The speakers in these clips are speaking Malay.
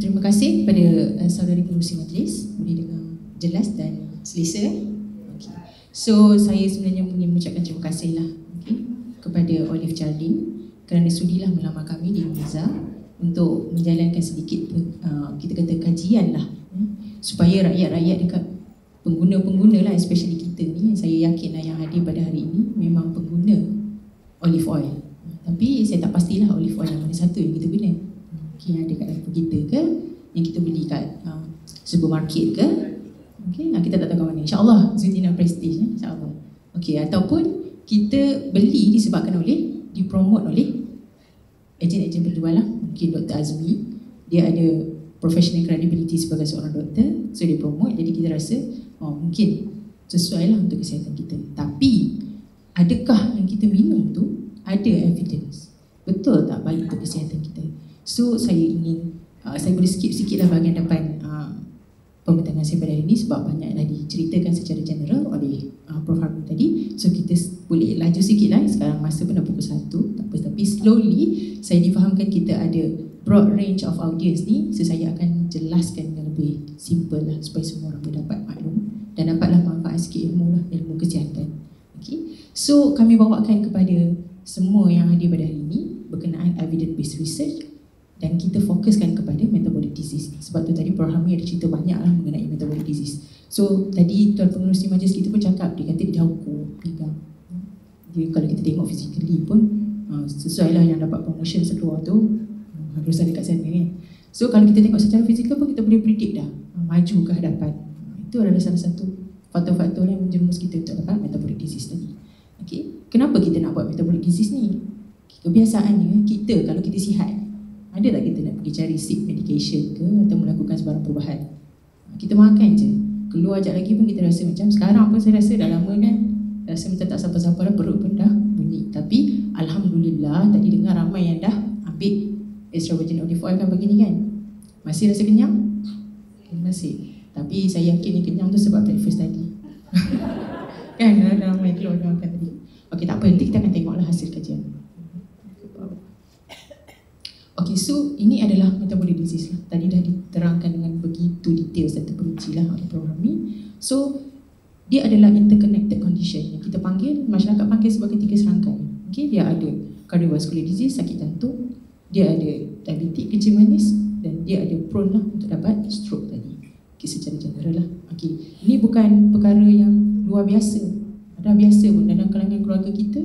terima kasih kepada saudari pengerusi majlis, boleh dengar jelas dan selesa. Okay. So saya sebenarnya ingin mengucapkan terima kasih lah kepada Olive Jardine kerana sudilah melamar kami di Uniza untuk menjalankan sedikit kita kata kajian lah, supaya rakyat-rakyat dekat pengguna-pengguna lah, especially kita ni, saya yakin lah yang hadir pada hari ini memang pengguna olive oil. Tapi saya tak pastilah olive oil yang mana satu yang kita guna. Yang ada kat dapur kita ke, yang kita beli kat supermarket ke, kita tak tahu kat mana. InsyaAllah Zutina Prestige, insyaAllah. Ataupun kita beli disebabkan oleh, dipromote oleh ejen-ejen berjual lah. Mungkin Dr. Azmi, dia ada professional credibility sebagai seorang doktor, so dia promote, jadi kita rasa mungkin sesuai lah untuk kesihatan kita. Tapi adakah yang kita minum tu ada evidence? Betul tak baik untuk kesihatan kita? So saya ingin, saya boleh skip sikit lah bahagian depan pembentangan saya pada hari ini sebab banyak dah diceritakan secara general oleh Prof. Harun tadi. So kita boleh laju sikit lah, sekarang masa pun dah pukul 1, tak apa, tapi slowly saya difahamkan kita ada broad range of audience ni, so saya akan jelaskan yang lebih simple lah supaya semua orang boleh dapat maklum dan dapatlah manfaat sikit ilmu lah, ilmu kesihatan. So kami bawakan kepada semua yang hadir pada hari ini berkenaan evidence based research dan kita fokuskan kepada metabolic disease. Sebab tu tadi Prof. Hamid ada cerita banyak lah mengenai metabolic disease. So tadi tuan pengerusi majlis kita pun cakap, dia kata dia dah ukur pinggang. Dia kalau kita tengok physically pun sesuai lah yang dapat promotion sekeluar tu, harus ada kat sana kan. So kalau kita tengok secara fizikal pun kita boleh predict dah maju ke hadapan. Itu adalah salah satu faktor-faktor yang menjerumus kita untuk dapat metabolic disease tadi. Kenapa kita nak buat metabolic disease ni? Kebiasaannya kita kalau kita sihat, ada tak kita nak pergi cari seek medication ke atau melakukan sebarang perubahan? Kita makan je, keluar sekejap lagi pun kita rasa macam, sekarang pun saya rasa dah lama kan, rasa macam tak siapa-siapa dah, perut pun dah bunyi. Tapi Alhamdulillah tadi dengar ramai yang dah ambil extra virgin olive oil kan begini kan. Masih rasa kenyang? Masih. Tapi saya yakin ni kenyang tu sebab breakfast tadi. Kan dah ramai keluar dah makan tadi. Tak apa, nanti kita akan tengoklah hasil kajian. So ini adalah metabolic disease lah. Tadi dah diterangkan dengan begitu detail dan terperinci lah oleh Prof. Rami. So dia adalah interconnected condition yang kita panggil, masyarakat panggil sebagai 3 serangkai. Dia ada cardiovascular disease, sakit jantung, dia ada diabetik, kencing manis, dan dia ada prone lah untuk dapat stroke tadi. Secara general lah. Ini bukan perkara yang luar biasa. Dah biasa pun dalam kalangan keluarga kita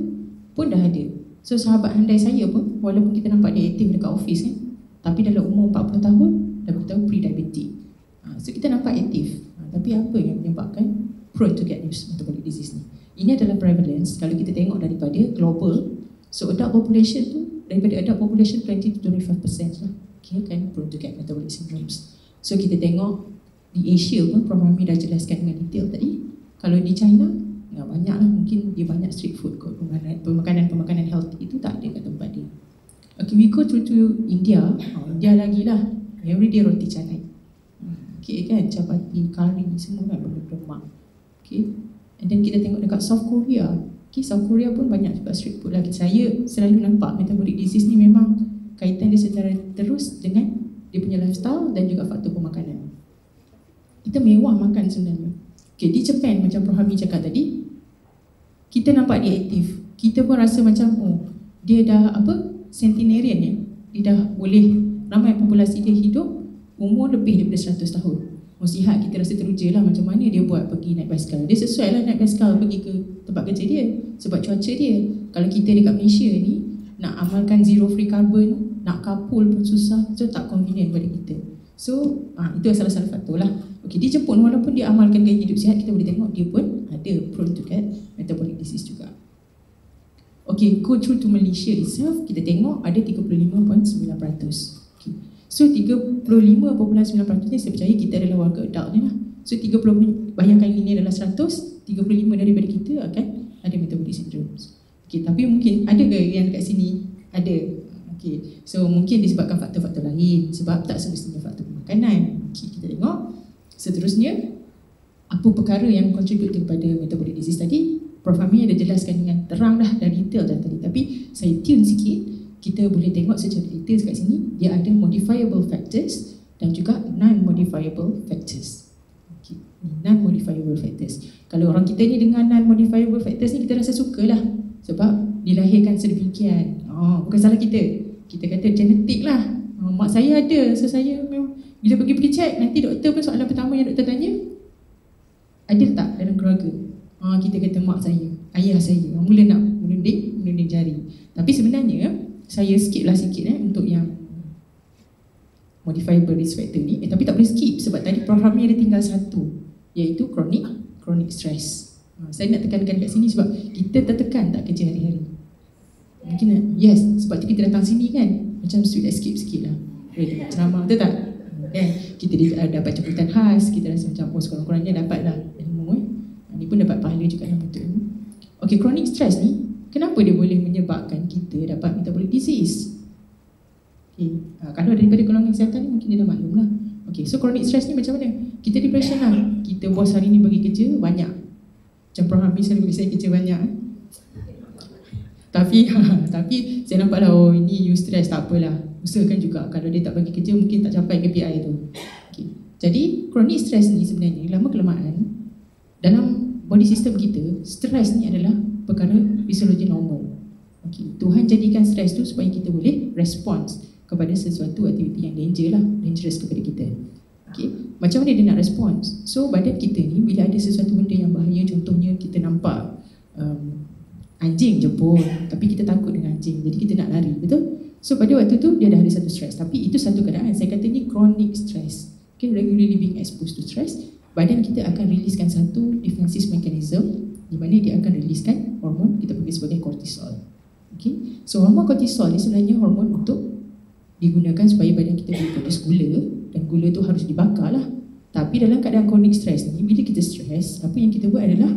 pun dah ada. So sahabat handai saya pun, walaupun kita nampak dia aktif dekat office kan, tapi dalam umur 40 tahun dah beritahu pre-diabetic. So kita nampak aktif, tapi apa yang menyebabkan prone to get metabolic disease ni? Ini adalah prevalence kalau kita tengok daripada global. So adult population tu, daripada adult population 20 to 25% lah kan prone to get metabolic syndromes. So kita tengok di Asia pun, Prof. Rami dah jelaskan dengan detail tadi. Kalau di China, banyak lah, mungkin dia banyak street food kot, pemakanan healthy itu tak ada kat tempat dia. We go through to India. India lagi lah, everyday roti canai, kan, chapati, curry, semua kan berlemak. And then kita tengok dekat South Korea. South Korea pun banyak juga street food lagi. Saya selalu nampak metabolic disease ni memang kaitan dia secara terus dengan dia punya lifestyle dan juga faktor pemakanan. Kita mewah makan sebenarnya. Di Japan macam Prof. Hamid cakap tadi, kita nampak dia aktif. Kita pun rasa macam dia dah centenarian ya. Dia dah boleh, ramai populasi dia hidup umur lebih daripada 100 tahun. Sihat, kita rasa teruja lah macam mana dia buat pergi naik basikal. Dia sesuai lah naik basikal pergi ke tempat kerja dia sebab cuaca dia. Kalau kita dekat Malaysia ni nak amalkan zero free carbon, nak kapul pun susah, so tak convenient pada kita. So itu salah-salah faktor lah. Di Jepun walaupun dia amalkan gaya hidup sihat, kita boleh tengok dia pun ada prone to get metabolic disease juga. Go through to Malaysia itself, kita tengok ada 35.9%. So 35.9% ni saya percaya kita adalah warga adult ni lah. So 30, bayangkan ini adalah 100, 35 daripada kita akan ada metabolic syndrome. Tapi mungkin ada ke yang dekat sini? Ada. So mungkin disebabkan faktor-faktor lain, sebab tak semestinya faktor pemakanan. Kita tengok seterusnya apa perkara yang contribute kepada metabolic disease tadi. Prof. Hamid ada jelaskan dengan terang dah dan detail dah tadi, tapi saya tune sikit. Kita boleh tengok secara detail kat sini, dia ada modifiable factors dan juga non-modifiable factors. Okay. Non-modifiable factors. Kalau orang kita ni dengan non-modifiable factors ni kita rasa sukalah sebab dilahirkan sedemikian. Bukan salah kita. Kita kata genetik lah. Mak saya ada, so saya memang bila pergi check, nanti doktor pun soalan pertama yang doktor tanya, ada tak dalam keluarga? Kita kata mak saya, ayah saya, mula nak menunding jari. Tapi sebenarnya saya skip lah sikit untuk yang modifiable risk factor ni, tapi tak boleh skip sebab tadi program ni ada tinggal satu, iaitu chronic stress. Saya nak tekankan kat sini sebab kita tertekan tak kerja hari-hari. Mungkin yes, sebab tu kita datang sini kan, macam sweet escape sikit lah. Boleh dengar ceramah, betul tak? Kita dapat jemputan khas, kita rasa macam sekurang-kurangnya dapat lah ilmu. Ni pun dapat pahala juga dalam bentuk ilmu. Okay, chronic stress ni, kenapa dia boleh menyebabkan kita dapat metabolic disease? Okay. Kalau daripada golongan kesihatan ni mungkin dia dah maklum lah. Okay, so chronic stress ni macam mana? Kita depression lah. Kita bos hari ni bagi kerja banyak. Macam program ni selalu bagi saya kerja banyak. Tapi saya nampak lah, ini you stress, tak apalah. Usahakan juga kalau dia tak bagi kerja mungkin tak capai KPI tu. Okay. Jadi chronic stress ni sebenarnya lama kelamaan dalam body system kita, stress ni adalah perkara fisiologi normal. Okay. Tuhan jadikan stress tu supaya kita boleh respons kepada sesuatu aktiviti yang dangerous kepada kita. Okay. Macam mana dia nak respons? So badan kita ni bila ada sesuatu benda yang bahaya, contohnya kita nampak anjing jebol, tapi kita takut dengan anjing, jadi kita nak lari, betul? So pada waktu tu dia dah ada satu stress, tapi itu satu keadaan, saya kata ni chronic stress. Okay, regularly being exposed to stress, badan kita akan riliskan satu defensive mechanism di mana dia akan riliskan hormon kita panggil sebagai cortisol. Okay, so hormon cortisol ni sebenarnya hormon untuk digunakan supaya badan kita boleh produce gula, dan gula tu harus dibakar lah. Tapi dalam keadaan chronic stress ni, bila kita stress, apa yang kita buat adalah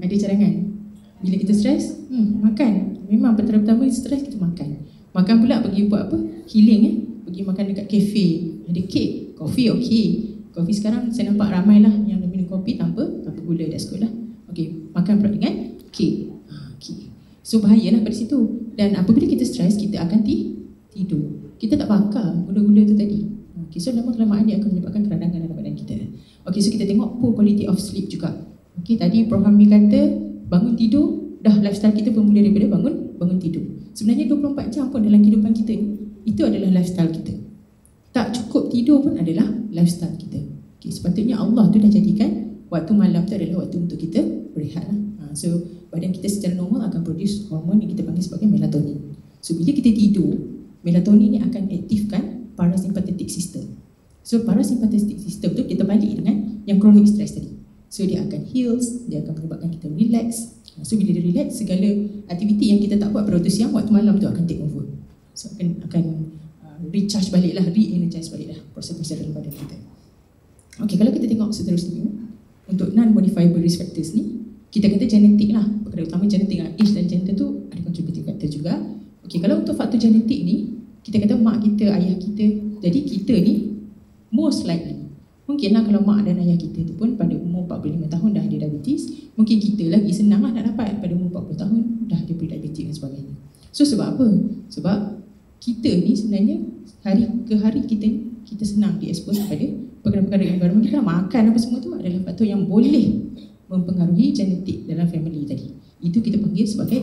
ada cadangan. Bila kita stres, makan. Memang pertama stres kita makan. Makan pula pergi buat apa? Healing pergi makan dekat kafe. Ada kek, kopi okey. Kopi sekarang saya nampak ramai lah yang minum kopi tanpa gula, that's good lah. Okey, makan pula dengan kek. So bahayalah pada situ. Dan apabila kita stres, kita akan tidur. Kita tak bakar gula-gula tu tadi. Okay, so lama kelamaan dia akan menyebabkan keradangan dalam badan kita. Okay, so kita tengok poor quality of sleep juga. Okay, tadi Prof Hamid kata bangun tidur, dah lifestyle kita bermula daripada bangun tidur. Sebenarnya 24 jam pun dalam kehidupan kita ni, itu adalah lifestyle kita. Tak cukup tidur pun adalah lifestyle kita. Okay, sepatutnya Allah tu dah jadikan waktu malam tu adalah waktu untuk kita berehat lah. So badan kita secara normal akan produce hormon yang kita panggil sebagai melatonin. So bila kita tidur, melatonin ni akan aktifkan parasympathetic system. So parasympathetic system tu kita balik dengan yang chronic stress tadi. So dia akan heals, dia akan menyebabkan kita relax. So bila dia relax, segala aktiviti yang kita tak buat pada waktu siang, waktu malam tu akan take over. So akan recharge balik lah, re-energize balik lah proses-proses dalam badan kita. Okay, kalau kita tengok seterusnya, untuk non-modifiable risk factors ni, kita kata genetik lah. Perkara utama genetik lah. Age dan gender tu ada contributing factor juga. Okay, kalau untuk faktor genetik ni, kita kata mak kita, ayah kita. Jadi kita ni most likely, mungkinlah kalau mak dan ayah kita tu pun pada umur 45 tahun dah ada diabetes, mungkin kita lagi senang lah nak dapat pada umur 40 tahun dah ada pre-diabetes dan sebagainya. So sebab apa? Sebab kita ni sebenarnya hari ke hari kita senang di-expose kepada perkara-perkara environment kita, makan apa semua tu adalah faktor yang boleh mempengaruhi genetik dalam family tadi. Itu kita panggil sebagai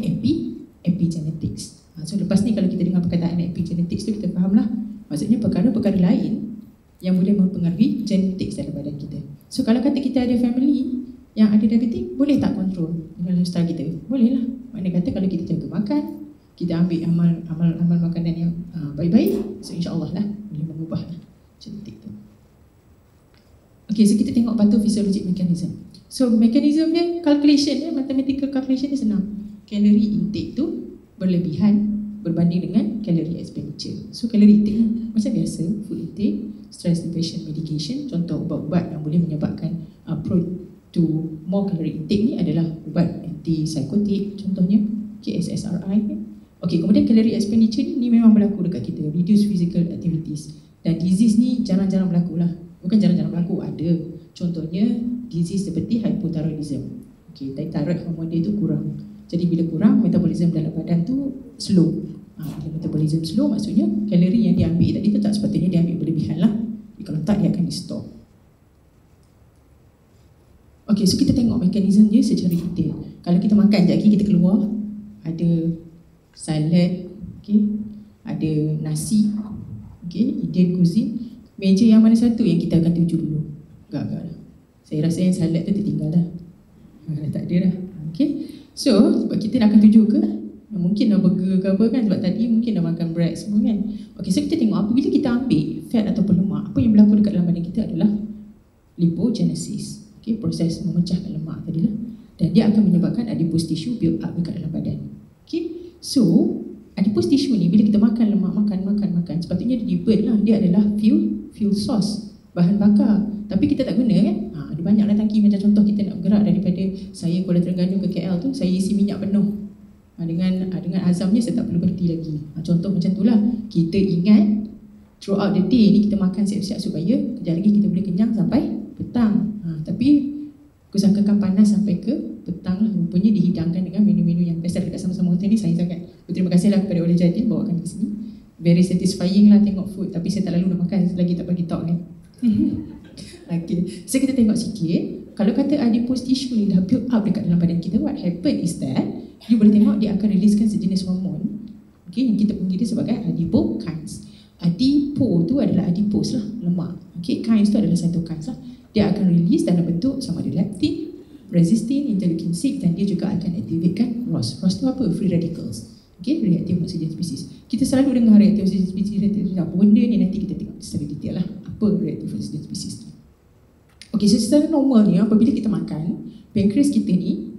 epigenetics. So lepas ni kalau kita dengar perkataan epigenetics tu kita fahamlah, maksudnya perkara-perkara lain yang boleh mempengaruhi genetik dalam badan kita. So kalau kata kita ada family yang ada diabetes, boleh tak kontrol dengan lifestyle kita? Boleh lah. Maknanya kata kalau kita jaga makan, kita ambil amal makanan yang baik-baik, so insyaAllah lah boleh mengubah lah genetik tu. Okay, so kita tengok pathophysiologic mechanism. So mechanism dia, calculation dia, mathematical calculation dia senang. Kalori intake tu berlebihan berbanding dengan kalori expenditure. So kalori intake macam biasa, food intake, stress depression medication, contoh ubat-ubat yang boleh menyebabkan prone to more calorie intake ni adalah ubat antipsychotic, contohnya SSRI. Okay, kemudian kalori expenditure ni memang berlaku dekat kita, reduce physical activities. Dan disease ni jarang-jarang berlaku lah. Bukan jarang-jarang berlaku, ada. Contohnya disease seperti hypothyroidism. Okay, thyroid hormon dia tu kurang. Jadi bila kurang, metabolism dalam badan tu slow. Bila metabolism slow, maksudnya kalori yang diambil tadi tu tak Okay, so kita tengok mekanisme dia secara detail. Kalau kita makan sekejap lagi, kita keluar, ada salad, okay, ada nasi, okay, Indian cuisine. Meja yang mana satu yang kita akan tuju dulu? Agak-agak lah. Saya rasa yang salad tu tertinggal dah. Tak ada dah. Okay, so sebab kita nak akan tuju ke? Mungkin dah burger ke apa kan, sebab tadi mungkin dah makan bread semua kan. Okay, so kita tengok apabila kita ambil fat ataupun lemak, apa yang berlaku dekat dalam badan kita adalah lipogenesis. Okay, proses memecahkan lemak tadi lah. Dan dia akan menyebabkan adipose tissue build up dekat dalam badan. Okay, so adipose tissue ni bila kita makan lemak, makan, sepatutnya dia burn lah. Dia adalah fuel source, bahan bakar. Tapi kita tak guna kan. Ada banyak lah tangki, macam contoh kita nak bergerak daripada saya Kuala Terengganu ke KL tu, saya isi minyak penuh. Dengan azamnya saya tak perlu berhenti lagi. Contoh macam tu lah. Kita ingat throughout the day ni kita makan siap-siap supaya kejap lagi kita boleh kenyang sampai petang. Tapi aku sangkakan panas sampai ke petang lah. Rupanya dihidangkan dengan menu-menu yang best. Dekat sama-sama hotel ni saya sangat berterima kasih lah kepada Oleh Jadin bawakan ke sini. Very satisfying lah tengok food. Tapi saya tak lalu nak makan selagi tak bagi talk kan. Okay, so kita tengok sikit. Kalau kata adipose tissue ni dah build up dekat dalam badan kita, what happen is that you boleh tengok dia akan riliskan sejenis hormon, okay, yang kita panggil dia sebagai adipokines. Adipo tu adalah adipose lah, lemak. Okay, kines tu adalah cytokines lah. Dia akan release dalam bentuk sama ada leptin, resistin, interleukin 6, dan dia juga akan activatekan ROS. ROS tu apa? Free radicals. Okay, reactive oxygen species. Kita selalu dengar reactive oxygen species, apa benda ni, nanti kita tengok secara detail lah apa reactive oxygen species tu. Okay, so secara normal ni apabila kita makan, pankreas kita ni,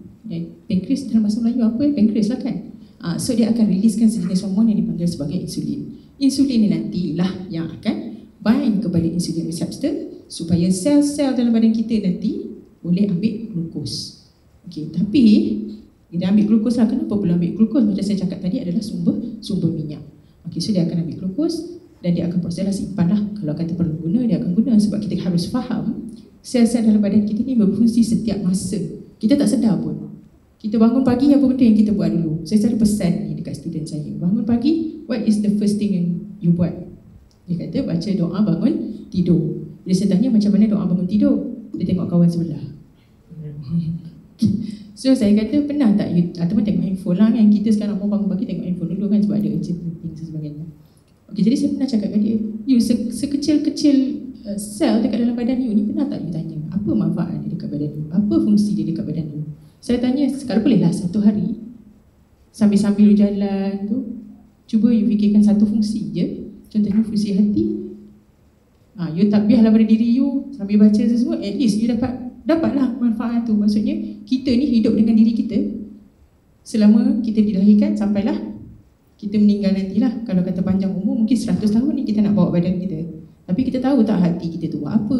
pankreas dalam bahasa Melayu apa? Pankreas lah kan. So dia akan riliskan sejenis hormon yang dipanggil sebagai insulin. Insulin ni nantilah yang akan bind kepada insulin receptor supaya sel-sel dalam badan kita nanti boleh ambil glukos. Okay, tapi dia ambil glukos lah. Kenapa pula ambil glukos? Macam saya cakap tadi adalah sumber minyak. Okay, so dia akan ambil glukos dan dia akan proses lah, simpan lah. Kalau kata perlu guna, dia akan guna. Sebab kita harus faham sel-sel dalam badan kita ni berfungsi setiap masa. Kita tak sedar pun. Kita bangun pagi, apa benda yang kita buat dulu? Saya selalu pesan ni dekat student saya. Bangun pagi, what is the first thing yang you buat? Dia kata baca doa bangun tidur. Bila saya tanya macam mana doa bangun tidur, dia tengok kawan sebelah. So saya kata pernah tak you, ataupun tengok handphone lah kan. Kita sekarang mau bangun pagi tengok handphone dulu kan sebab ada urgent meeting dan sebagainya. Okay, jadi saya pernah cakap dengan dia, you sekecil-kecil sel dekat dalam badan you ni, pernah tak you tanya apa manfaat dia dekat badan you? Apa fungsi dia dekat badan you? Saya tanya, kalau boleh lah satu hari sambil-sambil jalan tu, cuba you fikirkan satu fungsi je. Contohnya fungsi hati. You tak biarlah pada diri you sambil baca semua, at least you dapatlah manfaat tu. Maksudnya kita ni hidup dengan diri kita selama kita dilahirkan sampailah kita meninggal nantilah. Kalau kata panjang umur mungkin 100 tahun ni kita nak bawa badan kita. Tapi kita tahu tak hati kita tu apa?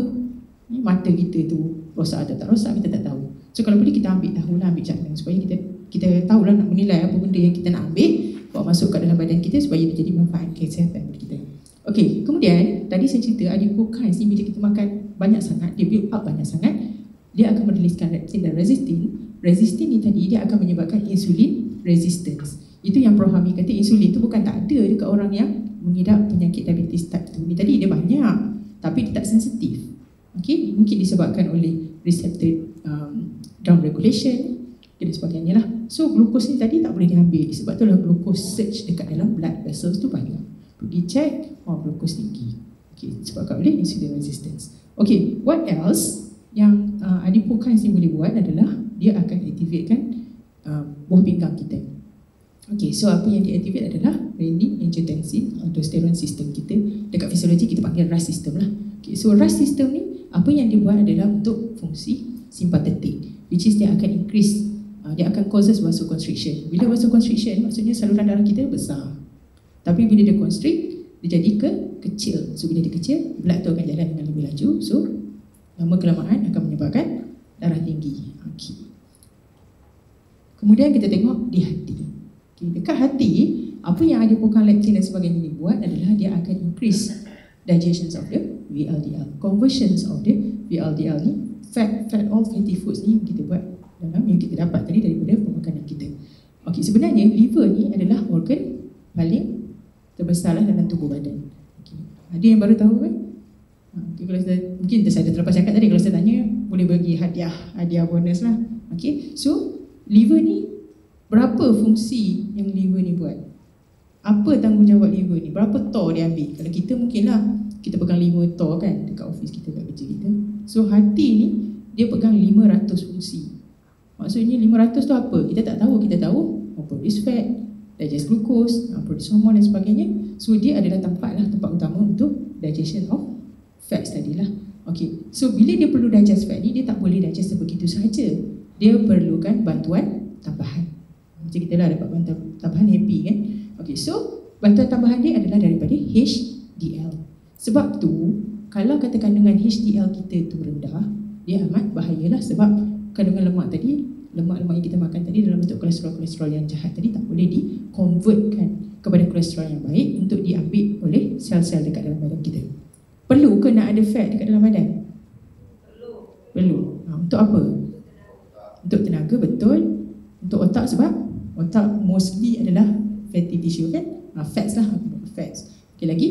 Mata kita tu rosak atau tak rosak, kita tak tahu. So kalau boleh kita ambil tahulah, ambil jangan supaya kita tahulah nak menilai apa benda yang kita nak ambil, bawa masuk kat dalam badan kita supaya dia jadi manfaat kesihatan kita. Okey, kemudian tadi saya cerita adipokines ni bila kita makan banyak sangat, dia build up banyak sangat, dia akan meriliskan leptin dan resistin. Resistin ni tadi dia akan menyebabkan insulin resistance. Itu yang Prof Hamid kata insulin tu bukan tak ada dekat orang yang mengidap penyakit diabetes type 2 ni. Tadi dia banyak tapi dia tak sensitif. Okey, mungkin disebabkan oleh receptor down regulation dan sebagainya lah. So glukos ni tadi tak boleh diambil. Sebab itulah glukos surge dekat dalam blood vessels tu banyak. Pergi check, glukos tinggi. Okey, sebabkan oleh insulin resistance. Okey, what else yang adipokines ni boleh buat adalah dia akan aktifkan buah pinggang kita. Okay, so apa yang diaktifkan adalah renin, angiotensin, aldosteron sistem kita. Dekat fisiologi kita panggil RAS system lah. Okay, so RAS system ni apa yang dia buat adalah untuk fungsi simpatetik, which is dia akan increase, dia akan causes vasoconstriction. Bila vasoconstriction maksudnya saluran darah kita besar, tapi bila dia constrict dia jadi kecil. So bila dia kecil, blood tu akan jalan dengan lebih laju. So lama kelamaan akan menyebabkan darah tinggi. Okay. Kemudian kita tengok di hati. Dekat hati, apa yang adipokine, leptin dan sebagainya ni buat adalah dia akan increase digestion of the VLDL, conversions of the VLDL ni, all fatty foods ni yang kita buat dalam yang kita dapat tadi daripada pemakanan kita. Okey, sebenarnya liver ni adalah organ paling terbesarlah dalam tubuh badan. Okay. Ada yang baru tahu kan? Okay, kalau saya, mungkin saya terlepas cakap tadi, kalau saya tanya boleh bagi hadiah bonus lah. Okay, so liver ni berapa fungsi yang liver ni buat? Apa tanggungjawab liver ni? Berapa tor dia ambil? Kalau kita mungkin lah kita pegang 5 tor kan dekat office kita, kat kerja kita. So hati ni dia pegang 500 fungsi. Maksudnya 500 tu apa? Kita tak tahu. Kita tahu produce fat, digest glucose, produce hormone dan sebagainya. So dia adalah tempat utama untuk digestion of fats tadilah. Okay, so bila dia perlu digest fat ni, dia tak boleh digest sebegitu sahaja. Dia perlukan bantuan tambahan. Macam kita lah dapat bantuan tambahan, happy kan. Okay, so bantuan tambahan dia adalah daripada HDL. Sebab tu, kalau kata kandungan HDL kita tu rendah, dia amat bahayalah, sebab kandungan lemak tadi, lemak-lemak yang kita makan tadi dalam bentuk kolesterol-kolesterol yang jahat tadi tak boleh di-convertkan kepada kolesterol yang baik untuk diambil oleh sel-sel dekat dalam badan kita. Perlu ke nak ada fat dekat dalam badan? Perlu. Untuk apa? Untuk tenaga, betul. Untuk otak, sebab otak mostly adalah fatty tissue kan? Fats lah, fats. Okay, lagi?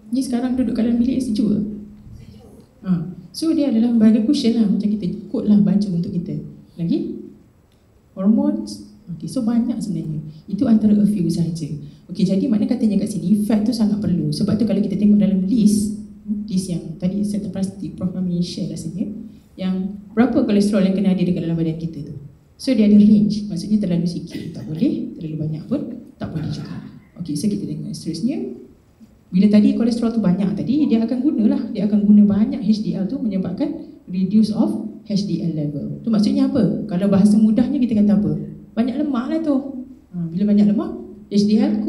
Ni sekarang duduk kat dalam bilik sejuk ke? So dia adalah bagai cushion lah, macam kita ikut lah baju untuk kita. Lagi? Hormones. Okay, so banyak sebenarnya. Itu antara a few sahaja. Okay, jadi makna katanya kat sini, fat tu sangat perlu. Sebab tu kalau kita tengok dalam list yang tadi saya terpasti Prof Mami share rasanya, yang berapa kolesterol yang kena ada dekat dalam badan kita tu. So dia ada range, maksudnya terlalu sikit tak boleh, terlalu banyak pun tak boleh juga. Okay, so kita tengok seterusnya. Bila tadi kolesterol tu banyak tadi, dia akan guna banyak HDL tu, menyebabkan reduce of HDL level. Tu maksudnya apa? Kalau bahasa mudahnya kita kata apa? Banyak lemak lah tu. Bila banyak lemak, HDL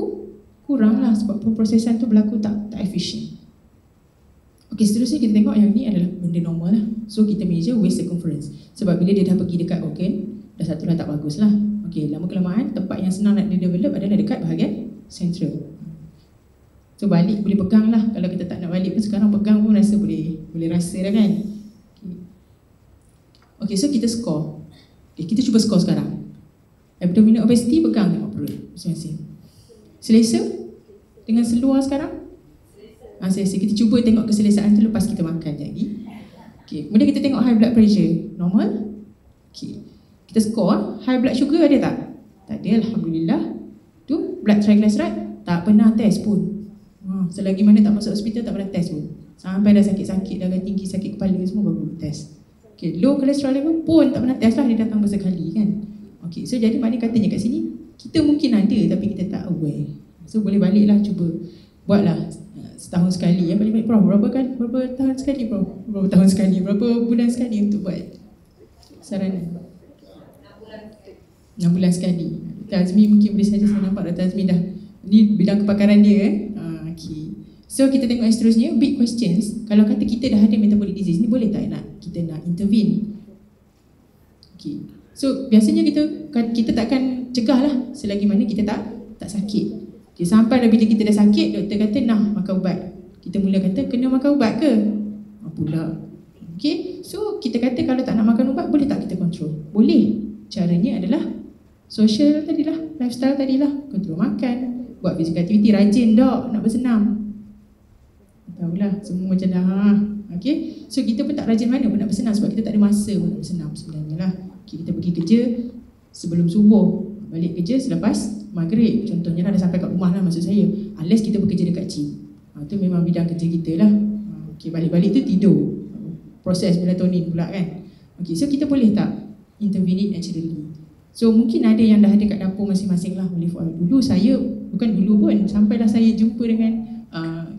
kurang lah, sebab pemprosesan tu berlaku tak efisien. Okey, seterusnya kita tengok yang ni adalah benda normal lah. So kita measure waist circumference. Sebab bila dia dah pergi dekat organ, dah satu lah tak bagus lah. Okey, lama-kelamaan tempat yang senang nak develop adalah dekat bahagian central. So balik boleh pegang lah. Kalau kita tak nak balik pun sekarang pegang pun rasa boleh rasa dah kan. Okay, so kita score. Okay, kita cuba score sekarang. Abdominal obesity, pegang tengok perut masing-masing. Selesa dengan seluar sekarang? Selesa. Kita cuba tengok keselesaan tu lepas kita makan lagi. Okay, kemudian kita tengok high blood pressure. Normal? Okay, kita score. High blood sugar ada tak? Tak ada, Alhamdulillah. Tu blood triglyceride tak pernah test pun. Selagi mana tak masuk hospital tak pernah test pun. Sampai dah sakit-sakit, darah tinggi, sakit kepala semua baru test. Okay, low cholesterol level pun tak pernah test lah, dia datang bersekali kan. Okay, so jadi maknanya katanya kat sini, kita mungkin ada tapi kita tak aware. So boleh baliklah cuba buatlah setahun sekali. Balik-balik Prof, berapa tahun sekali Prof? Berapa tahun sekali, berapa bulan sekali untuk buat saranan? 6 bulan sekali. Tazmi mungkin boleh saja, saya nampak Dr. Azmi dah, ni bidang kepakaran dia Okay. So kita tengok yang seterusnya, big questions. Kalau kata kita dah ada metabolic disease ni, boleh tak kita nak intervene? Okay. So biasanya kita takkan cegah lah selagi mana kita tak sakit. Okay, sampai bila kita dah sakit, doktor kata nak makan ubat. Kita mula kata kena makan ubat ke? Pula. Okay. So kita kata kalau tak nak makan ubat, boleh tak kita kontrol? Boleh. Caranya adalah social tadilah, lifestyle tadilah, kontrol makan, buat physical activity, rajin dok nak bersenam. Tahulah semua macam dah. Okay, so kita pun tak rajin mana pun nak bersenam sebab kita tak ada masa pun nak bersenam sebenarnya lah. Okay, kita pergi kerja sebelum subuh, balik kerja selepas maghrib contohnya lah, dah sampai kat rumah lah maksud saya, unless kita bekerja dekat gym. Itu memang bidang kerja kita lah. Okay, balik-balik tu tidur, proses melatonin pula kan. Okay, so kita boleh tak intervene naturally? So mungkin ada yang dah ada kat dapur masing-masing lah olive oil. Dulu saya, bukan dulu pun, sampailah saya jumpa dengan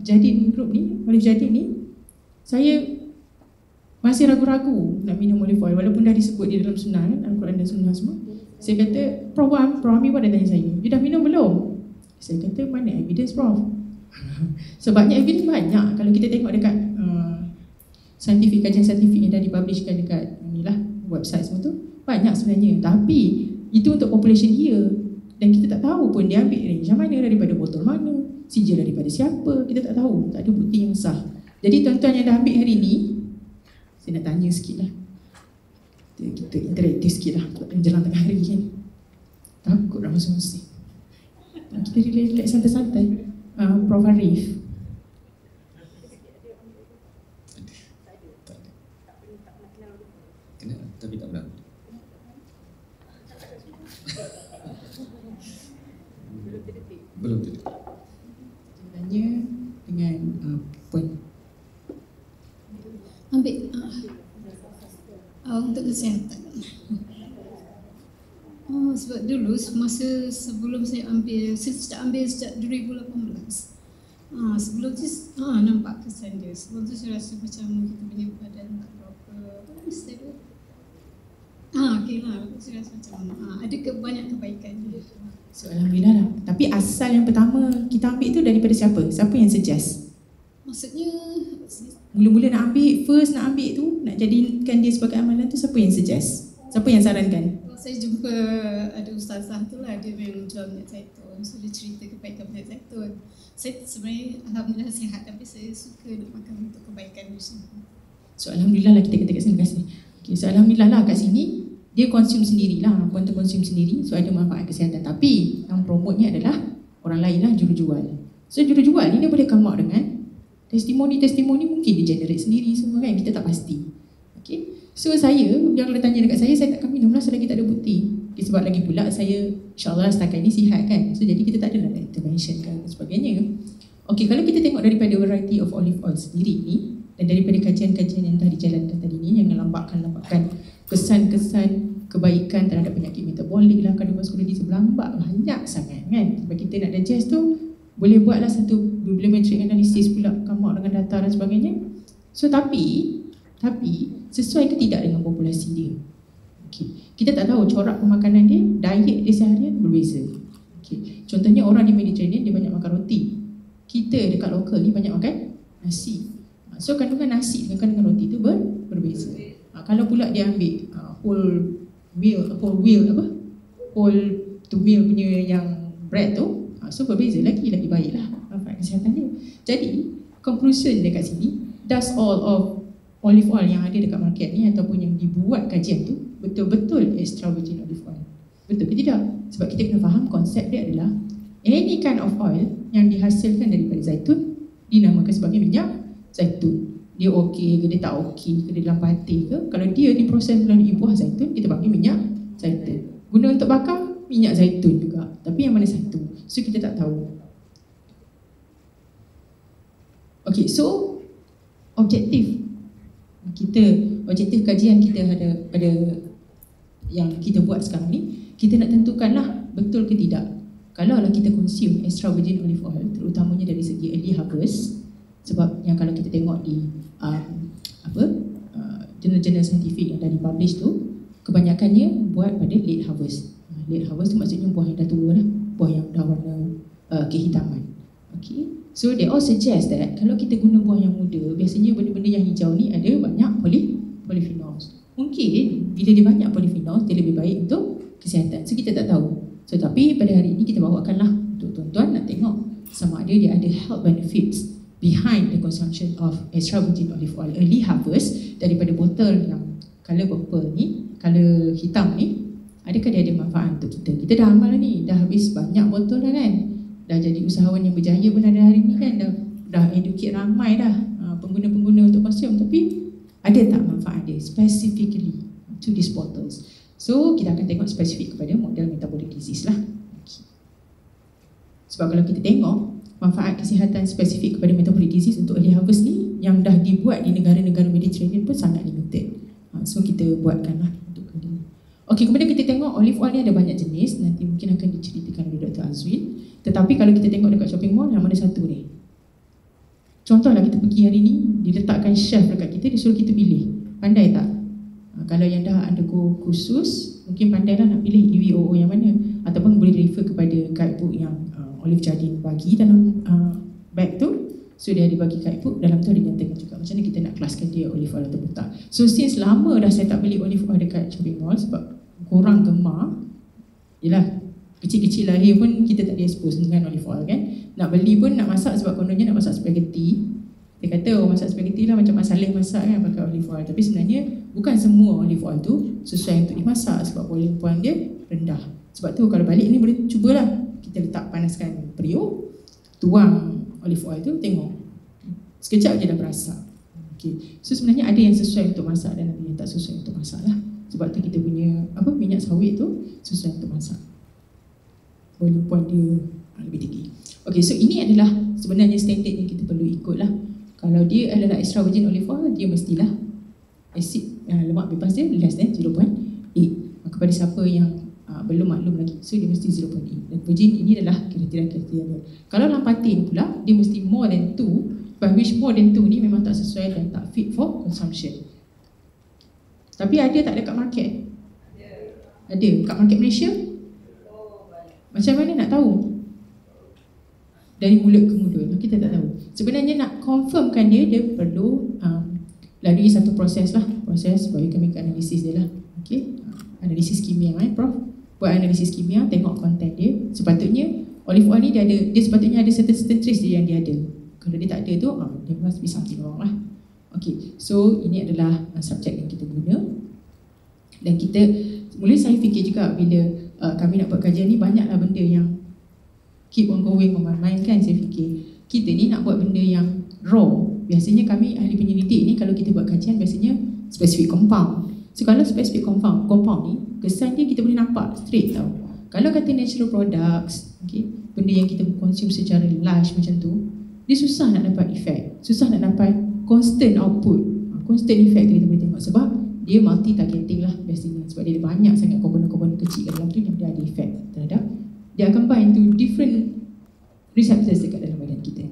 Jadin group ni, Olive Jadin ni, saya masih ragu-ragu nak minum olive oil walaupun dah disebut di dalam sunnah kan, Al-Quran dan sunnah semua. Saya kata, Prof Ami pun ada tanya saya, you dah minum belum? Saya kata, mana evidence Prof? Sebabnya evidence banyak. Kalau kita tengok dekat kajian saintifik yang dah dipublishkan dekat inilah website semua tu, banyak sebenarnya. Tapi itu untuk population dia, dan kita tak tahu pun dia ambil range yang mana, daripada botol mana, sijil daripada siapa, kita tak tahu, tak ada bukti yang sah. Jadi tuan-tuan yang dah ambil hari ni, saya nak tanya sikit lah, kita interaktif sikit lah menjelang tengah hari kan. Takut dah masing-masing. Kita relax santai-santai. Prof Arif, Puan. Ambil untuk kesihatan. Sebab dulu masa sebelum saya ambil sejak 2018. Sebelum tu nampak kesan dia. Sebelum tu saya rasa macam kita punya badan tak berapa stable. Okeylah, saya rasa macam ada banyak kebaikan dia. So alhamdulillah lah. Tapi asal yang pertama kita ambil tu daripada siapa? Siapa yang suggest? Maksudnya Mula-mula nak ambil tu, nak jadikan dia sebagai amalan tu, siapa yang suggest? Siapa yang sarankan? saya jumpa ada ustazah tu lah, dia memang jual minyak zaitun. So dia cerita kebaikan minyak zaitun. Saya sebenarnya alhamdulillah sihat, tapi saya suka nak makan untuk kebaikan dia sendiri. So alhamdulillah lah kita kata kat sini kasih. Okay, so alhamdulillah lah kat sini dia konsum sendirilah, puan tu konsum sendiri, so ada manfaat kesihatan. Tapi yang promotnya adalah orang lain lah, jurujual. So jurujual ni dia boleh come out dengan testimoni mungkin dia generate sendiri semua kan, kita tak pasti. Okay. So saya, dia kalau tanya dekat saya tak akan minum lah selagi tak ada bukti. Okay, sebab lagi pula saya insyaAllah setakat ni sihat kan, so jadi kita tak ada nak intervention kan dan sebagainya. Okay, kalau kita tengok daripada variety of olive oil sendiri ni, dan daripada kajian-kajian yang dah dijalankan tadi ni, yang melambakkan kesan-kesan kebaikan terhadap penyakit metabolik lah, kardiovaskular disease, berlambak banyak sangat kan. Sebab kita nak digest tu, boleh buatlah satu bibliometric analysis pula, come out dengan data dan sebagainya. So tapi sesuai ke tidak dengan populasi dia. Okay. Kita tak tahu corak pemakanan dia, diet dia seharian berbeza. Okay. Contohnya orang di Mediterranean dia banyak makan roti. Kita dekat lokal ni banyak makan nasi. So kandungan nasi dengan kandungan roti tu berbeza. Kalau pula dia ambil whole to meal punya yang bread tu, so berbeza lagi baiklah manfaat kesihatan dia. Jadi conclusion dekat sini, does all of olive oil yang ada dekat market ni ataupun yang dibuat kajian tu betul-betul extra virgin olive oil? Betul ke tidak? Sebab kita kena faham konsep dia adalah any kind of oil yang dihasilkan daripada zaitun dinamakan sebagai minyak zaitun. Dia okey ke dia tak okey ke, dia dalam pati ke, kalau dia diproses melalui buah zaitun, kita panggil minyak zaitun. Guna untuk bakar, minyak zaitun juga, tapi yang mana satu? So kita tak tahu. Okay, so objektif kajian kita pada yang kita buat sekarang ni, kita nak tentukanlah betul ke tidak. Kalau lah kita consume extra virgin olive oil, terutamanya dari segi early harvest, sebab yang kalau kita tengok di jurnal-jurnal saintifik yang dah dipublish tu, kebanyakannya buat pada late harvest. Late harvest tu maksudnya buah yang dah tua lah, buah yang dah warna kehitaman. Okay. So they all suggest that kalau kita guna buah yang muda, biasanya benda-benda yang hijau ni ada banyak polyphenols. Mungkin bila dia banyak polyphenols, dia lebih baik untuk kesihatan. So kita tak tahu. So tapi pada hari ini kita bawakanlah untuk tuan-tuan nak tengok sama ada dia ada health benefits behind the consumption of extra virgin olive oil early harvest daripada botol yang color purple ni, color hitam ni, adakah dia ada manfaat untuk kita? Kita dah amal ni, dah habis banyak botol dah kan, dah jadi usahawan yang berjaya pun ada hari ni kan, dah educate ramai dah pengguna-pengguna untuk konsum, tapi ada tak manfaat dia specifically to these bottles? So kita akan tengok spesifik kepada model metabolic disease lah. Okay. Sebab kalau kita tengok manfaat kesihatan spesifik kepada metabolic disease untuk early harvest ni, yang dah dibuat di negara-negara Mediterranean pun sangat limited. So kita buatkanlah untuk kali ni. Okey, kemudian kita tengok olive oil ni ada banyak jenis, nanti mungkin akan diceritakan oleh Dr. Azwin. Tetapi kalau kita tengok dekat shopping mall, yang mana satu ni? Contohlah kita pergi hari ni, diletakkan shelf dekat kita, disuruh kita pilih. Pandai tak? Kalau yang dah undergo kursus, mungkin pandailah nak pilih EVOO yang mana, ataupun boleh refer kepada guidebook yang Olive Jardine bagi dalam bag tu. So dia ada bagi guidebook, dalam tu ada nyatakan juga macam mana kita nak kelaskan dia olive oil atau tak. So since lama dah saya tak beli olive oil dekat shopping mall sebab korang gemar, yelah kecil-kecil lahir pun kita tak di-expose dengan olive oil kan. Nak beli pun nak masak sebab kononnya nak masak spaghetti. Dia kata masak spaghetti lah macam Mak Saleh masak kan pakai olive oil. Tapi sebenarnya bukan semua olive oil tu sesuai untuk dimasak sebab boiling point dia rendah. Sebab tu kalau balik ni boleh cubalah. Kita letak panaskan periuk, tuang olive oil tu, tengok sekejap je dah berasak. Okay. So sebenarnya ada yang sesuai untuk masak dan ada yang tak sesuai untuk masak lah. Sebab tu kita punya minyak sawit tu sesuai untuk masak, boiling point dia lebih tinggi. Okay, so ini adalah sebenarnya standard yang kita perlu ikut lah. Kalau dia adalah extra virgin olive oil, dia mestilah asid lemak bebas dia less than 0.8. Kepada siapa yang belum maklum lagi, so dia mesti 0.8. Dan virgin ini adalah kriteria-kriteria dia. Kalau lampatin pula, dia mesti more than 2, by which more than 2 ni memang tak sesuai dan tak fit for consumption. Tapi ada tak dekat market? Ada. Kat market Malaysia? Macam mana nak tahu? Dari mulut ke mulut, kita tak tahu. Sebenarnya nak confirmkan dia perlu lalui satu proses lah, proses biochemical analysis dia lah. Okay? Analisis kimia, Prof. Buat analisis kimia, tengok konten dia. Sepatutnya olive oil ni dia sepatutnya ada certain trace dia yang dia ada. Kalau dia tak ada tu, dia must be something wrong lah. Okay, so ini adalah subjek yang kita guna. Dan kita, mula saya fikir juga bila kami nak buat kajian ni, banyaklah benda yang keep on going on my mind kan. Saya fikir, kita ni nak buat benda yang raw. Biasanya kami ahli penyelidik ni, kalau kita buat kajian, biasanya specific compound. So kalau specific compound ni, kesan dia kita boleh nampak straight tau. Kalau kata natural products, okay, benda yang kita consume secara large macam tu, dia susah nak dapat effect, susah nak dapat constant output, constant effect kita boleh tengok. Sebab dia multi targeting lah biasanya, sebab dia ada banyak sangat komponen-komponen kecil kat dalam tu yang dia ada effect terhadap, dia akan bind to different receptors dekat dalam badan kita.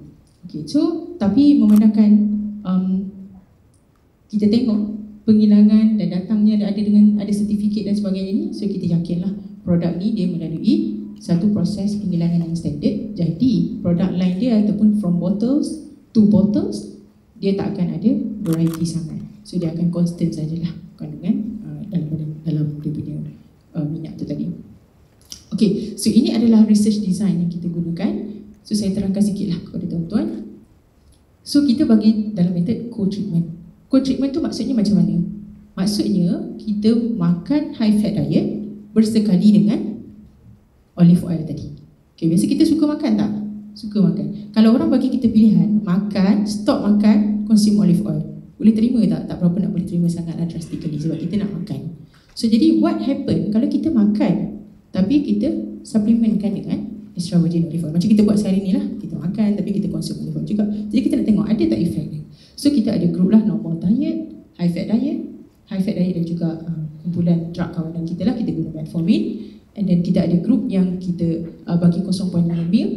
Okay, so tapi memandangkan kita tengok penghilangan dan datangnya ada sertifikat dan sebagainya ni, so kita yakinlah produk ni dia melalui satu proses penghilangan yang standard. Jadi produk lain dia ataupun from bottles to bottles, dia tak akan ada variety sangat. So dia akan constant sajalah kandungan dalam dia punya minyak tu tadi. Okay, so ini adalah research design yang kita gunakan. So saya terangkan sikitlah kepada tuan-tuan. So kita bagi dalam metod co-treatment. Co-treatment tu maksudnya macam mana? Maksudnya kita makan high fat diet bersekali dengan olive oil tadi. Okay, biasa kita suka makan tak? Suka makan. Kalau orang bagi kita pilihan, makan, stop makan, consume olive oil, boleh terima tak? Tak berapa nak boleh terima sangatlah drastically sebab kita nak makan. So jadi what happen kalau kita makan tapi kita supplementkan dengan extra virgin olive oil? Macam kita buat sehari ni lah, kita makan tapi kita consume olive oil juga. Jadi kita nak tengok ada tak effect dia. So kita ada group lah, normal diet, high fat diet dan juga kumpulan drug kawanan kita lah, kita guna metformin. And then kita ada group yang kita bagi 0.5 ml,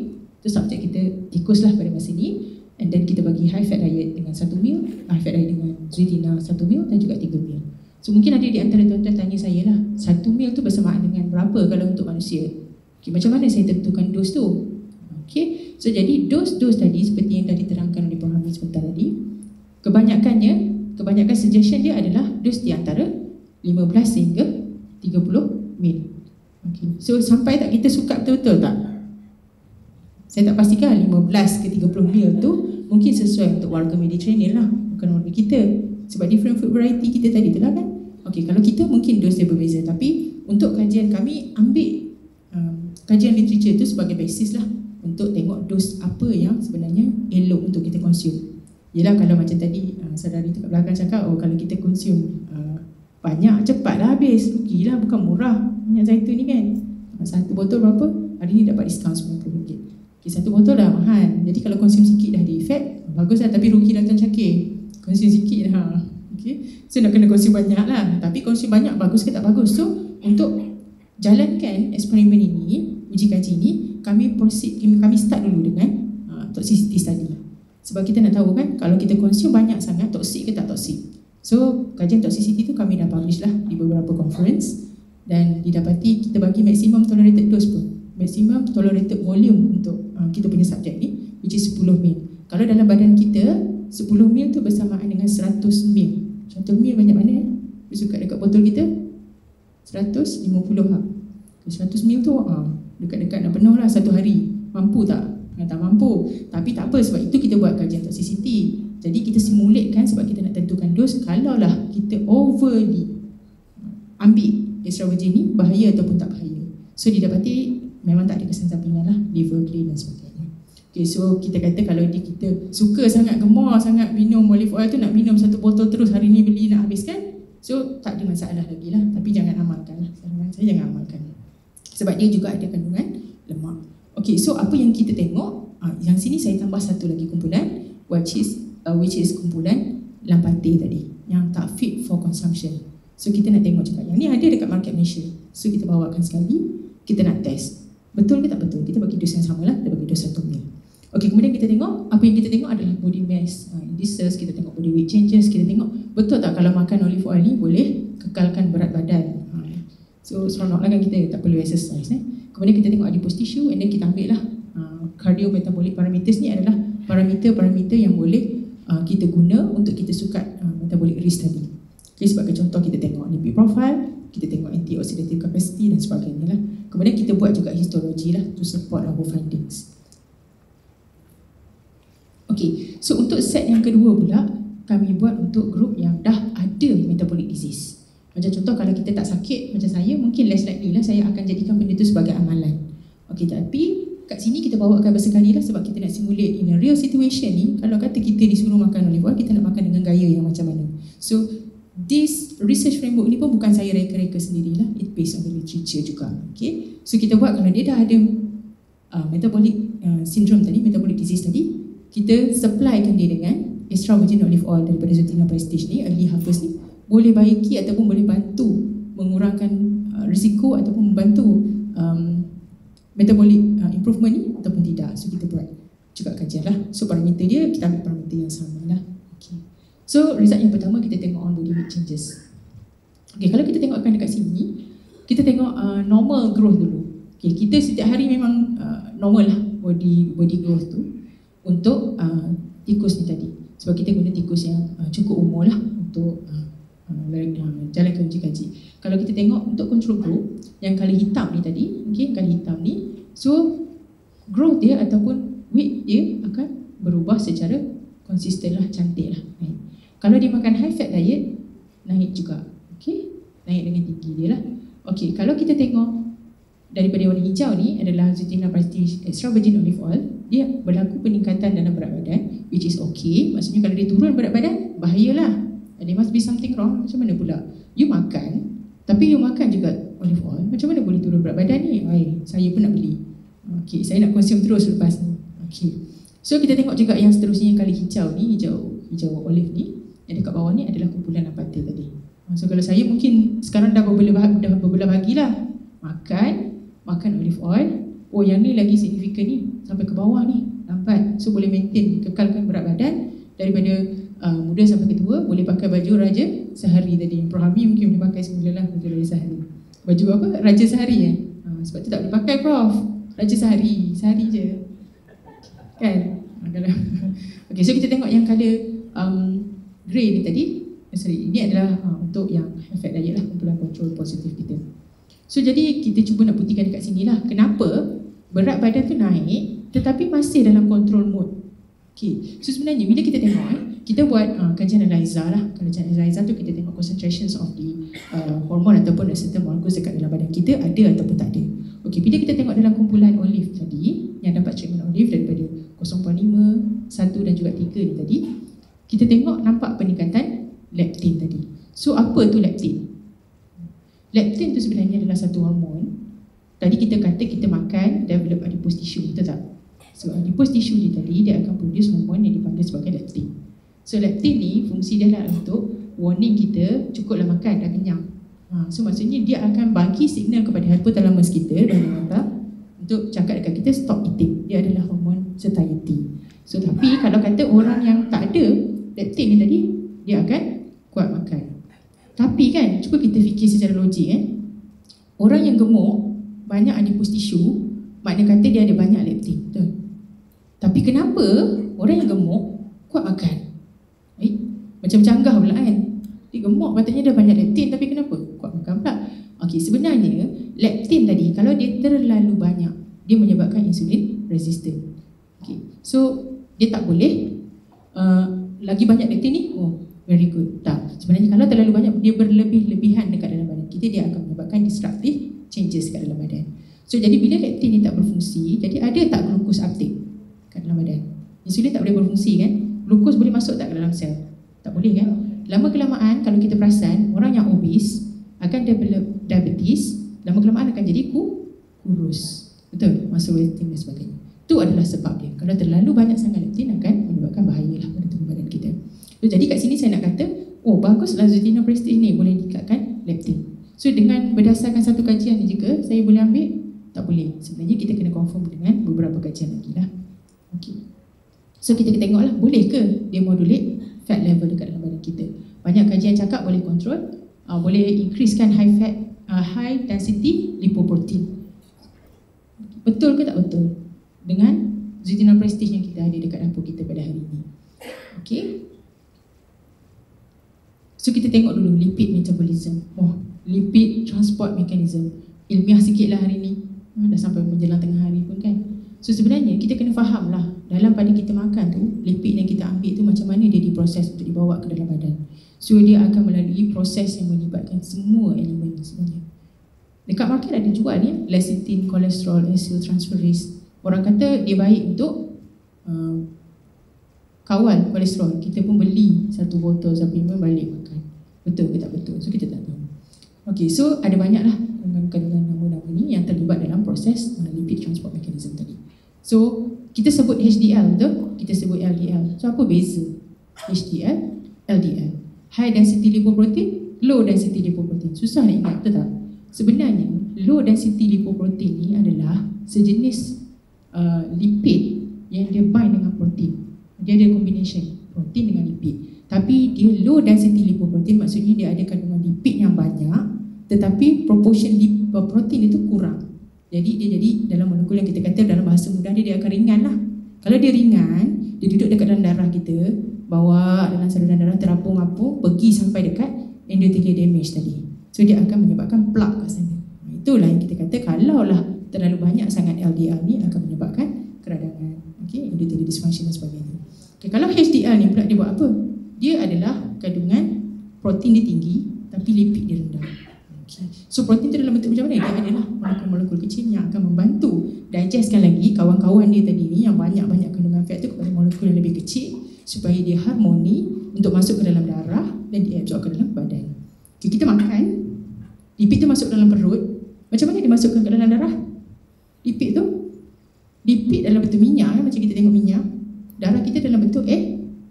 tu subjek kita tikus lah pada masa ni. And then kita bagi high fat diet dengan 1 ml, high fat diet dengan Zuitina 1 ml dan juga 3 ml. So mungkin ada di antara tuan-tuan tanya saya lah, 1 ml tu bersamaan dengan berapa kalau untuk manusia? Okay, macam mana saya tentukan dos tu? Okay, so jadi dos tadi seperti yang dah diterangkan oleh Prof. Hamid sebentar tadi, kebanyakan suggestion dia adalah dos di antara 15 hingga 30 ml. Okay. So sampai tak kita suka betul-betul tak? Saya tak pastikan 15 ke 30 ml tu mungkin sesuai untuk warga Mediterranean lah, bukan warga kita. Sebab different food variety kita tadi tu lah kan. Okay, kalau kita mungkin dos dia berbeza, tapi untuk kajian kami ambil kajian literature tu sebagai basis lah untuk tengok dos apa yang sebenarnya elok untuk kita consume. Yelah kalau macam tadi saudari tu kat belakang cakap, oh kalau kita consume banyak cepatlah habis, rugilah, bukan murah minyak zaitun ni kan. Satu botol berapa? Hari ni dapat diskaun RM90. Okay, satu botol dah mahal. Jadi kalau konsum sikit dah ada efek, bagus lah, tapi rugi dah tuan cakir. Konsum sikit dah. Okay, so nak kena konsum banyak lah. Tapi konsum banyak bagus ke tak bagus? So untuk jalankan eksperimen ini, uji kaji ini, kami start dulu dengan toxicity study. Sebab kita nak tahu kan, kalau kita konsum banyak sangat, toksik ke tak toksik. So kajian toxicity tu kami dah publish lah di beberapa conference, dan didapati kita bagi maximum tolerated dose pun, maximum tolerated volume untuk kita punya subjek ni, which is 10 ml. Kalau dalam badan kita 10 ml tu bersamaan dengan 100 ml. 100 ml banyak mana ya? Suka dekat botol kita 150 lah. 100 ml tu dekat-dekat nak penuh lah satu hari. Mampu tak? Tak mampu. Tapi tak apa, sebab itu kita buat kajian toxicity. Jadi kita simulatekan sebab kita nak tentukan dos. Kalaulah kita overly ambil extra virgin ni, bahaya ataupun tak bahaya. So didapati memang tak ada kesan sampingan lah, liver clean dan sebagainya. Okay, so kita kata kalau kita suka sangat, gemar sangat minum olive oil tu, nak minum satu botol terus hari ni beli nak habiskan, so tak ada masalah lagi lah. Tapi jangan amalkan lah, saya jangan amalkan sebab dia juga ada kandungan lemak. Okay, so apa yang kita tengok Yang sini saya tambah satu lagi kumpulan, which is kumpulan lampate tadi, yang tak fit for consumption. So kita nak tengok juga, yang ni ada dekat market Malaysia. So kita bawakan sekali, kita nak test. Betul ke tak betul? Kita bagi dos yang sama lah, kita bagi dos 1 mil. Okey, kemudian kita tengok, apa yang kita tengok adalah body mass indices, kita tengok body weight changes, kita tengok betul tak kalau makan olive oil ni boleh kekalkan berat badan. So seronok lah kan kita, tak perlu exercise. Kemudian kita tengok adipose tissue, and then kita ambil lah cardiometabolic parameters ni adalah parameter-parameter yang boleh kita guna untuk kita sukat metabolic risk tadi. Okay, sebagai contoh kita tengok lipid profile, kita tengok antioxidative capacity dan sebagainya lah. Kemudian kita buat juga histologi lah to support our findings. Okay, so untuk set yang kedua pula, kami buat untuk grup yang dah ada metabolic disease. Macam contoh kalau kita tak sakit macam saya, mungkin less likely lah saya akan jadikan benda tu sebagai amalan. Okay, tapi kat sini kita bawakan bersekali lah sebab kita nak simulate in a real situation ni. Kalau kata kita disuruh makan olive oil, kita nak makan dengan gaya yang macam mana. So this research framework ni pun bukan saya reka-reka sendirilah, it based on the literature juga. Okay, so kita buat kalau dia dah ada metabolic syndrome tadi, metabolic disease tadi, kita supplykan dia dengan extra virgin olive oil daripada Zucchina prestige ni, early harvest ni, boleh baiki ataupun boleh bantu mengurangkan risiko ataupun membantu metabolic improvement ni ataupun tidak. So kita buat juga kajian lah. So parameter dia, kita ambil parameter yang sama lah. Okay. So result yang pertama kita tengok on body weight changes. Okay, kalau kita tengokkan dekat sini, kita tengok normal growth dulu. Okay, kita setiap hari memang normal lah body growth tu untuk tikus ni tadi. Sebab kita guna tikus yang cukup umur lah untuk jalankan uji kaji. Kalau kita tengok untuk control group yang kali hitam ni tadi, okay, kali hitam ni, so growth dia ataupun weight dia akan berubah secara konsisten lah, cantik lah. Kalau dia makan high fat diet, naik juga, okay, naik dengan tinggi dia lah. Okay, kalau kita tengok daripada warna hijau ni adalah Zucchina prestige extra virgin olive oil, dia berlaku peningkatan dalam berat badan, which is okay. Maksudnya kalau dia turun berat badan, bahayalah. There must be something wrong. Macam mana pula? You makan, tapi you makan juga olive oil, macam mana boleh turun berat badan ni? Saya pun nak beli. Okay, saya nak consume terus lepas ni. Okay. So kita tengok juga yang seterusnya yang kali hijau ni, hijau olive ni, yang dekat bawah ni adalah kumpulan lampate tadi. So kalau saya mungkin sekarang dah berbelah bagilah. Makan olive oil. Oh, yang ni lagi signifikan ni, sampai ke bawah ni, lambat. So boleh maintain, kekalkan berat badan daripada muda sampai ke tua. Boleh pakai baju Raja Sehari tadi. Yang Prof Hamid mungkin boleh pakai semula lah, baju Raja Sehari. Baju apa? Raja Sehari sebab tu tak boleh pakai Prof. Raja Sehari je kan? Okay, so kita tengok yang colour grey ni tadi. Ini adalah untuk yang effect diet lah, kumpulan kontrol positif kita. So jadi kita cuba nak buktikan dekat sini lah, kenapa berat badan tu naik tetapi masih dalam control mode. Okay, so sebenarnya bila kita tengok, kita buat kajian ELISA lah. Kajian ELISA tu kita tengok concentrations of the hormone ataupun certain molecules dekat dalam badan kita ada ataupun tak ada. Okay, bila kita tengok dalam kumpulan olive tadi, yang dapat treatment olive daripada 0.5, 1 dan juga 3 ni tadi, kita tengok nampak peningkatan leptin tadi. So apa tu leptin? Leptin tu sebenarnya adalah satu hormon. Tadi kita kata kita makan develop adipose tissue, betul tak? So adipose tissue ni tadi dia akan produce hormon yang dipanggil sebagai leptin. So leptin ni fungsi dia adalah untuk warning kita cukuplah makan, dah kenyang. So maksudnya dia akan bagi signal kepada hypothalamus kita dan otak untuk cakap dekat kita stop eating. Dia adalah hormon satiety. So tapi kalau kata orang yang tak ada leptin ni tadi, dia akan kuat makan. Tapi kan, cuba kita fikir secara logik orang yang gemuk banyak adipose tissue, makna kata dia ada banyak leptin, betul? Tapi kenapa orang yang gemuk kuat makan? Macam canggah pula kan? Dia gemuk patutnya dia banyak leptin, tapi kenapa kuat makan pula? Okey, sebenarnya leptin tadi kalau dia terlalu banyak, dia menyebabkan insulin resistant. Okey, so dia tak boleh lagi banyak leptin ni, very good. Tak, sebenarnya kalau terlalu banyak, dia berlebih-lebihan dekat dalam badan kita, dia akan menyebabkan disruptive changes kat dalam badan. So jadi bila leptin ni tak berfungsi, jadi ada tak glukos uptake kat dalam badan? Insulin tak boleh berfungsi kan? Glukos boleh masuk tak ke dalam sel? Tak boleh kan? Lama-kelamaan kalau kita perasan, orang yang obese akan develop diabetes, lama-kelamaan akan jadi kurus. Betul? Muscle wasting dan sebagainya. Itu Itu adalah sebab dia. Kalau terlalu banyak sangat leptin akan menyebabkan bahayalah pada tubuh badan kita. So, jadi kat sini saya nak kata, oh baguslah Zutina Prestige ni boleh diikatkan leptin. So dengan berdasarkan satu kajian ni juga saya boleh ambil? Tak boleh. Sebenarnya kita kena confirm dengan beberapa kajian lagi lah. Okay. So kita tengoklah, boleh ke dia modulate fat level dekat dalam badan kita. Banyak kajian cakap boleh control, boleh increasekan high fat, high density lipoprotein. Betul ke tak betul dengan Zutina Prestige yang kita ada dekat dapur kita pada hari ini? Okay. So kita tengok dulu lipid metabolism. Oh, lipid transport mechanism. Ilmiah sikit lah hari ni. Dah sampai menjelang tengah hari pun kan. So sebenarnya kita kena faham lah, dalam pada kita makan tu, lipid yang kita ambil tu macam mana dia diproses untuk dibawa ke dalam badan. So dia akan melalui proses yang melibatkan semua elemen sebenarnya. Dekat market ada jual ni, lecithin, kolesterol, acetyltransferase. Orang kata dia baik untuk kawal kolesterol. Kita pun beli satu botol supplement balik makan. Betul ke tak betul? So kita tak tahu. Okay, so ada banyaklah kandungan nama-nama ni yang terlibat dalam proses lipid transport mechanism tadi. So kita sebut HDL tu, kita sebut LDL. So apa beza HDL, LDL? High density lipoprotein, low density lipoprotein. Susah nak ingat, betul tak? Sebenarnya low density lipoprotein ni adalah sejenis lipid yang dia bind dengan protein. Dia ada combination protein dengan lipid. Tapi dia low density lipoprotein, maksudnya dia ada kandungan lipid yang banyak, tetapi proportion protein itu kurang. Jadi dia jadi dalam molekul yang kita kata dalam bahasa mudah dia akan ringan lah. Kalau dia ringan, dia duduk dekat dalam darah kita, bawa dalam saluran darah, terapung-apung, pergi sampai dekat endothelial damage tadi. So dia akan menyebabkan plak kat sana. Itulah yang kita kata, kalaulah terlalu banyak sangat LDL ni akan menyebabkan keradangan, endothelial dysfunction dan sebagainya. Kalau HDL ni pula dia buat apa? Dia adalah kandungan protein dia tinggi tapi lipid dia rendah. So protein tu dalam bentuk macam mana? Dia adalah molekul-molekul kecil yang akan membantu digestkan lagi kawan-kawan dia tadi ni yang banyak-banyak kandungan fat tu kepada molekul yang lebih kecil supaya dia harmoni untuk masuk ke dalam darah dan diabsorb ke dalam badan. Kita makan, lipid tu masuk ke dalam perut. Macam mana dia masuk ke dalam darah? Lipid tu, lipid dalam bentuk minyak macam kita tengok minyak. Darah kita dalam bentuk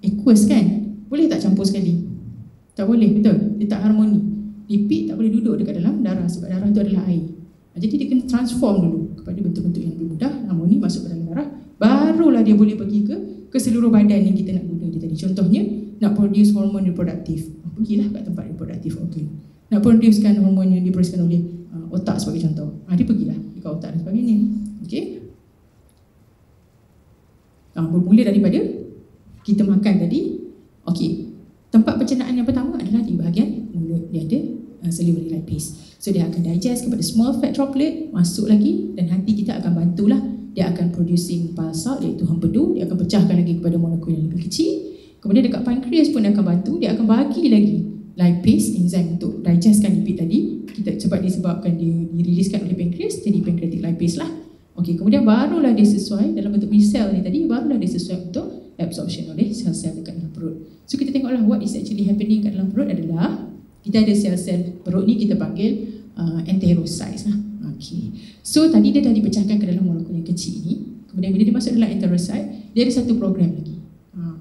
aqueous kan? Boleh tak campur sekali? Tak boleh, betul? Dia tak harmoni. Lipid tak boleh duduk dekat dalam darah sebab darah itu adalah air. Jadi dia kena transform dulu kepada bentuk-bentuk yang lebih mudah, harmoni masuk ke dalam darah, barulah dia boleh pergi ke seluruh badan yang kita nak guna dia tadi. Contohnya, nak produce hormon reproduktif. Pergilah kat tempat reproduktif organ. Nak producekan hormon yang diproducekan oleh otak sebagai contoh. Dia pergilah dekat otak dan sebagainya. Okey. Bermula daripada kita makan tadi. Okey. Tempat pencernaan yang pertama adalah di bahagian mulut. Dia ada salivary lipase. So dia akan digest kepada small fat droplet, masuk lagi dan hati kita akan bantulah. Dia akan producing pulse out iaitu hempedu. Dia akan pecahkan lagi kepada molekul yang lebih kecil. Kemudian dekat pankreas pun dia akan bantu. Dia akan bagi lagi lipase, enzim untuk digestkan lipid tadi. Sebab disebabkan dia diriliskan oleh pankreas, jadi pancreatic lipase lah. Okey, kemudian barulah dia sesuai dalam bentuk micelle ni tadi, barulah dia sesuai untuk absorption oleh sel-sel dekat dalam perut. So kita tengoklah what is actually happening kat dalam perut adalah kita ada sel-sel perut ni kita panggil enterocytes lah. Okey. So tadi dia dah dipecahkan ke dalam molekul yang kecil ni. Kemudian bila dia masuk dalam enterocyte, dia ada satu program lagi.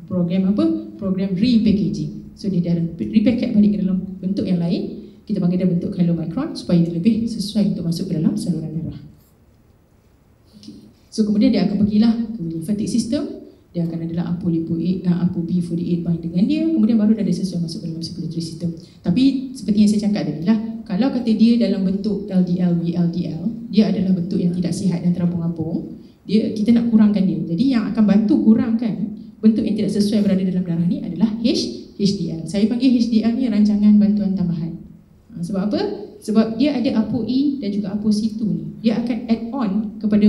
Program apa? Program repackaging. So dia dah repackage balik ke dalam bentuk yang lain. Kita panggil dia bentuk chylomicron supaya dia lebih sesuai untuk masuk ke dalam saluran darah. So kemudian dia akan pergilah ke lymphatic system. Dia akan adalah ApoB48 bind dengan dia. Kemudian baru dia sesuai masuk ke dalam circulatory system. Tapi seperti yang saya cakap tadi lah, kalau kata dia dalam bentuk LDL, VLDL, dia adalah bentuk yang tidak sihat dan terapung-apung, kita nak kurangkan dia. Jadi yang akan bantu kurangkan bentuk yang tidak sesuai berada dalam darah ni adalah HDL. Saya panggil HDL ni rancangan bantuan tambahan. Sebab apa? Sebab dia ada ApoE dan juga ApoC2 ni. Dia akan add on kepada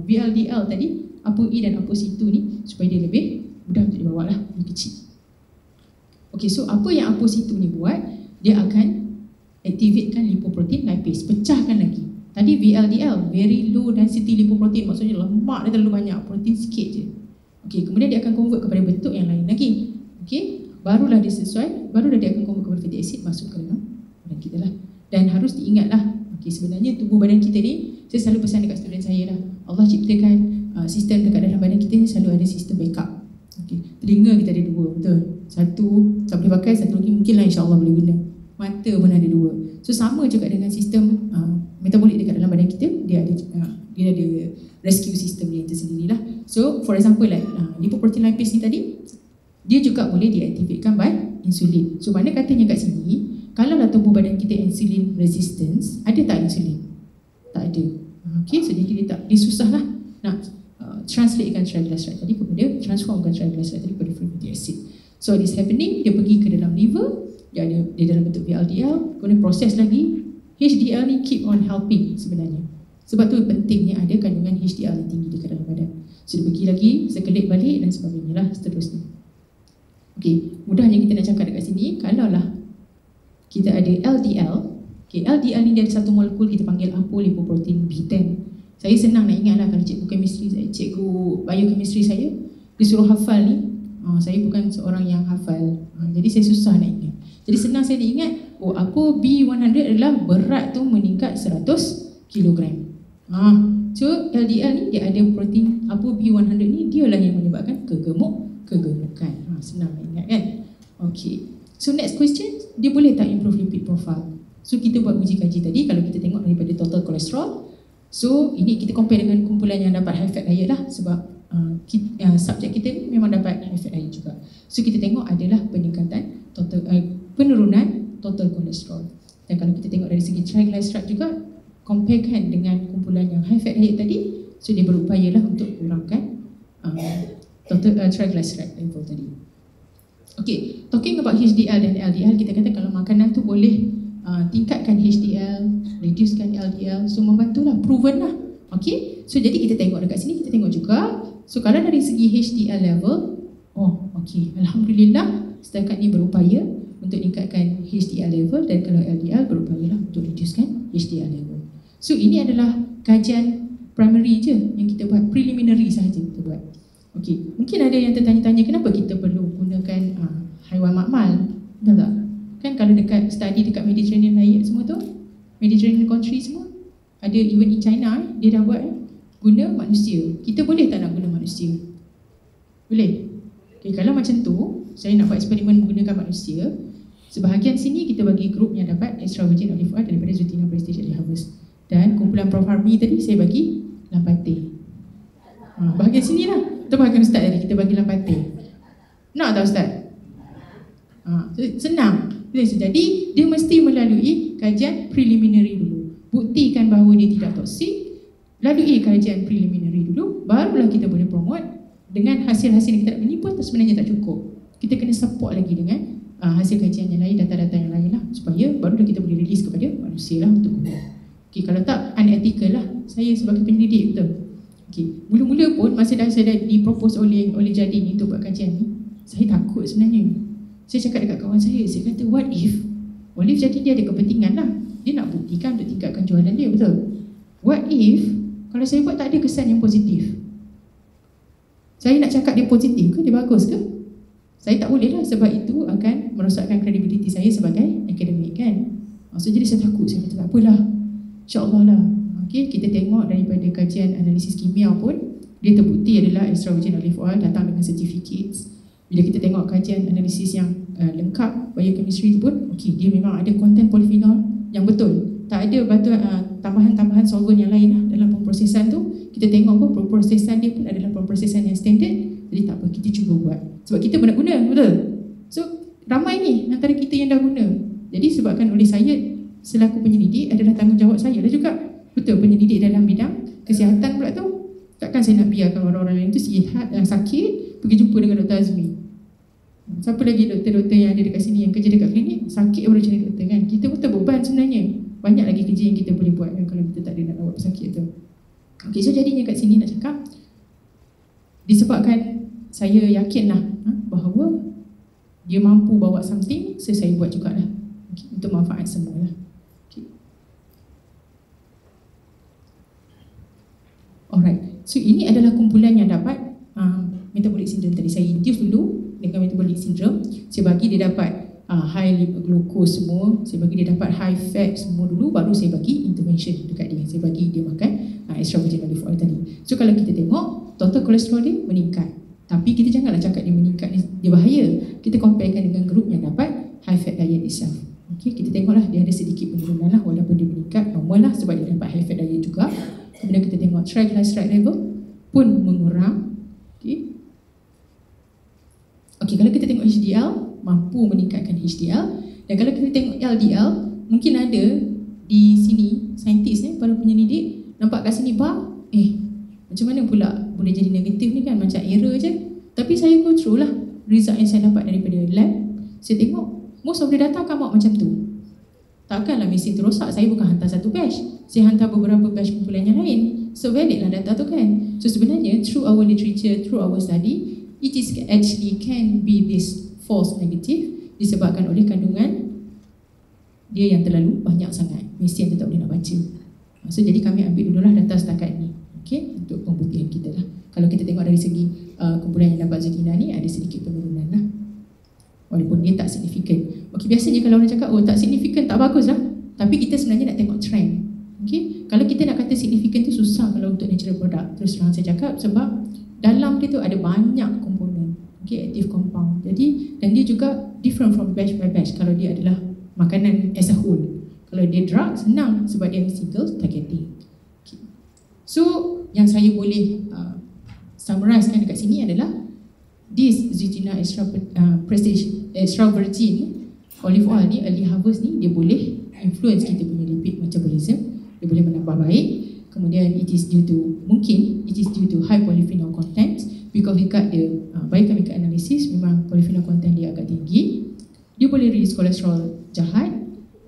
VLDL tadi, ApoE dan ApoC2 ni supaya dia lebih mudah untuk dibawa lah, lebih kecil. Okey, so apa yang ApoC2 ni buat? Dia akan activatekan lipoprotein lipase, pecahkan lagi. Tadi VLDL, very low density lipoprotein, maksudnya lemak dia terlalu banyak, protein sikit je. Okey, kemudian dia akan convert kepada bentuk yang lain lagi. Okey, barulah dia sesuai, barulah dia akan convert kepada fatty acid masuk ke dalam badan kita lah. Dan harus diingatlah, okey, sebenarnya tubuh badan kita ni, saya selalu pesan dekat student saya lah, Allah ciptakan sistem dekat dalam badan kita ni selalu ada sistem backup. Okay. Telinga kita ada dua, betul. Satu tak boleh pakai, satu lagi mungkinlah insyaAllah boleh guna. Mata pun ada dua. So sama juga dengan sistem metabolik dekat dalam badan kita, dia ada rescue system dia tersendirilah. So for example like lipoprotein lipase ni tadi, dia juga boleh diaktifkan by insulin. So mana katanya kat sini, kalau lah tubuh badan kita insulin resistance, ada tak insulin? Tak ada. Okay, so dia susah lah nak translatekan triglyceride tadi kepada, transformkan triglyceride tadi kepada free fatty acid. So this happening, dia pergi ke dalam liver, dia dalam bentuk VLDL, kemudian proses lagi, HDL ni keep on helping sebenarnya. Sebab tu pentingnya ada kandungan HDL yang tinggi dekat dalam badan. So dia pergi lagi, circulate balik dan sebagainya lah seterusnya. Okay, mudahnya kita nak cakap dekat sini, kalaulah kita ada LDL, okay, LDL ni dia ada satu molekul kita panggil apolipoprotein B10. Saya senang nak ingat lah kalau cikgu chemistry saya, cikgu biochemistry saya, dia suruh hafal ni, saya bukan seorang yang hafal, jadi saya susah nak ingat. Jadi senang saya diingat, Apo B100 adalah berat tu meningkat 100 kg. So LDL ni dia ada protein Apo B100 ni, dia lah yang menyebabkan kegemukan. Senang nak ingat kan. Okay, so next question, dia boleh tak improve lipid profile? So kita buat uji kaji tadi, kalau kita tengok daripada total kolesterol, so ini kita compare dengan kumpulan yang dapat high fat diet lah, sebab subjek kita ni memang dapat high fat diet juga. So kita tengok adalah peningkatan total, penurunan total kolesterol. Dan kalau kita tengok dari segi triglyceride juga, comparekan dengan kumpulan yang high fat diet tadi, so dia berupaya lah untuk kurangkan total triglyceride level tadi. Okay, talking about HDL dan LDL, kita kata kalau makanan tu boleh tingkatkan HDL, reducekan LDL, so membantulah, proven lah. Okay, so jadi kita tengok dekat sini, kita tengok juga, so kalau dari segi HDL level, okay, Alhamdulillah setakat ni berupaya untuk tingkatkan HDL level, dan kalau LDL berupaya lah untuk reducekan HDL level. So ini adalah kajian primary je yang kita buat, preliminary sahaja kita buat. Okay, mungkin ada yang tertanya-tanya kenapa kita perlu gunakan haiwan makmal, betul tak? Kan kalau dekat study dekat Mediterranean diet semua tu, Mediterranean country semua, ada even in China, dia dah buat guna manusia. Kita boleh tak nak guna manusia? Boleh? Okay, kalau macam tu, saya nak buat eksperimen menggunakan manusia. Sebahagian sini kita bagi grup yang dapat extra virgin olive oil daripada Zutina Prestige Early Harvest. Dan kumpulan Prof. Harmi tadi saya bagi lampate. Bahagian sini lah. Itu bahagian Ustaz tadi, kita bagi lampate. Nak tak Ustaz? Senang. Jadi dia mesti melalui kajian preliminary dulu, buktikan bahawa dia tidak toksik, lalui kajian preliminary dulu, barulah kita boleh promote. Dengan hasil-hasil yang kita dapat ini pun sebenarnya tak cukup, kita kena support lagi dengan hasil kajian yang lain, data-data yang lain lah, supaya barulah kita boleh release kepada manusia lah untuk guna. Okay, kalau tak unethical lah. Saya sebagai penyelidik, betul. Okay, mula-mula pun masa saya dah dipropose oleh Jadin untuk buat kajian ni, saya takut sebenarnya. Saya cakap dekat kawan saya kata what if Olive jadi dia ada kepentingan lah, dia nak buktikan untuk tingkatkan jualan dia, betul. What if kalau saya buat tak ada kesan yang positif? Saya nak cakap dia positif ke, dia bagus ke? Saya tak boleh lah, sebab itu akan merosakkan kredibiliti saya sebagai akademik kan. So jadi saya takut, saya kata tak apalah, insyaAllah lah. Okay, kita tengok daripada kajian analisis kimia pun, dia terbukti adalah extra virgin olive oil datang dengan certificates. Bila kita tengok kajian analisis yang lengkap biochemistry tu pun, okay, dia memang ada konten polyphenol yang betul. Tak ada tambahan-tambahan solvent yang lain lah dalam pemprosesan tu. Kita tengok pun pemprosesan dia pun adalah pemprosesan yang standard. Jadi tak apa, kita cuba buat. Sebab kita pernah guna, betul? So ramai ni antara kita yang dah guna. Jadi sebabkan oleh saya selaku penyelidik adalah tanggungjawab saya lah juga. Betul, penyelidik dalam bidang kesihatan pula tu. Takkan saya nak biarkan orang-orang lain tu sihat, sakit, pergi jumpa dengan Dr. Azmi. Siapa lagi doktor-doktor yang ada dekat sini yang kerja dekat klinik, sakit baru cari doktor kan. Kita pun terbeban sebenarnya. Banyak lagi kerja yang kita boleh buat kan, kalau kita tak ada nak rawat pesakit tu. Okay, so jadinya kat sini nak cakap, disebabkan saya yakinlah bahawa dia mampu bawa something, so saya buat jugalah. Okay, untuk manfaat semua lah. Okay. Alright, so ini adalah kumpulan yang dapat metabolic syndrome tadi. Saya induce dulu dengan metabolic syndrome. Saya bagi dia dapat high glucose semua, saya bagi dia dapat high fat semua dulu, baru saya bagi intervention dekat dia. Saya bagi dia makan extra virgin olive oil tadi. So kalau kita tengok total kolesterol dia meningkat. Tapi kita janganlah cakap dia meningkat, dia bahaya. Kita comparekan dengan grup yang dapat high fat diet itself. Okay, kita tengoklah dia ada sedikit penurunan lah, walaupun dia meningkat, normal lah sebab dia dapat high fat diet juga. Kemudian kita tengok triglyceride level pun mengurang. Okay. Okay, kalau kita tengok HDL, mampu meningkatkan HDL. Dan kalau kita tengok LDL, mungkin ada di sini saintis para penyelidik nampak kat sini bar, macam mana pula boleh jadi negatif ni kan, macam error je. Tapi saya go through lah result yang saya dapat daripada lab. Saya tengok most of the data come out macam tu. Takkanlah mesin tu rosak. Saya bukan hantar satu batch, saya hantar beberapa batch kumpulan yang lain. So valid lah data tu kan. So sebenarnya through our literature, through our study, it is actually can be this false negative disebabkan oleh kandungan dia yang terlalu banyak sangat. Mesin tu tak boleh nak baca. So jadi kami ambil dululah data setakat ni, okay, untuk pembuktian kita lah. Kalau kita tengok dari segi kumpulan yang dapat Zetina ni, ada sedikit penurunan lah, walaupun dia tak signifikan. Okay, biasanya kalau orang cakap tak signifikan, tak bagus lah. Tapi kita sebenarnya nak tengok trend. Okay, kalau kita nak kata signifikan tu susah kalau untuk natural product. Terus terang saya cakap, sebab dalam dia tu ada banyak komponen, okay, active compound. Jadi, dan dia juga different from batch by batch. Kalau dia adalah makanan as a whole, kalau dia drug, senang sebab dia single targeting. Okay. So yang saya boleh summarizekan dekat sini adalah this Zetina extra virgin olive oil ni, early harvest ni, dia boleh influence kita punya lipid metabolism, dia boleh menambah baik. Kemudian mungkin it is due to high polyphenol content, because dekat dia biochemical analysis memang polyphenol content dia agak tinggi. Dia boleh reduce kolesterol jahat,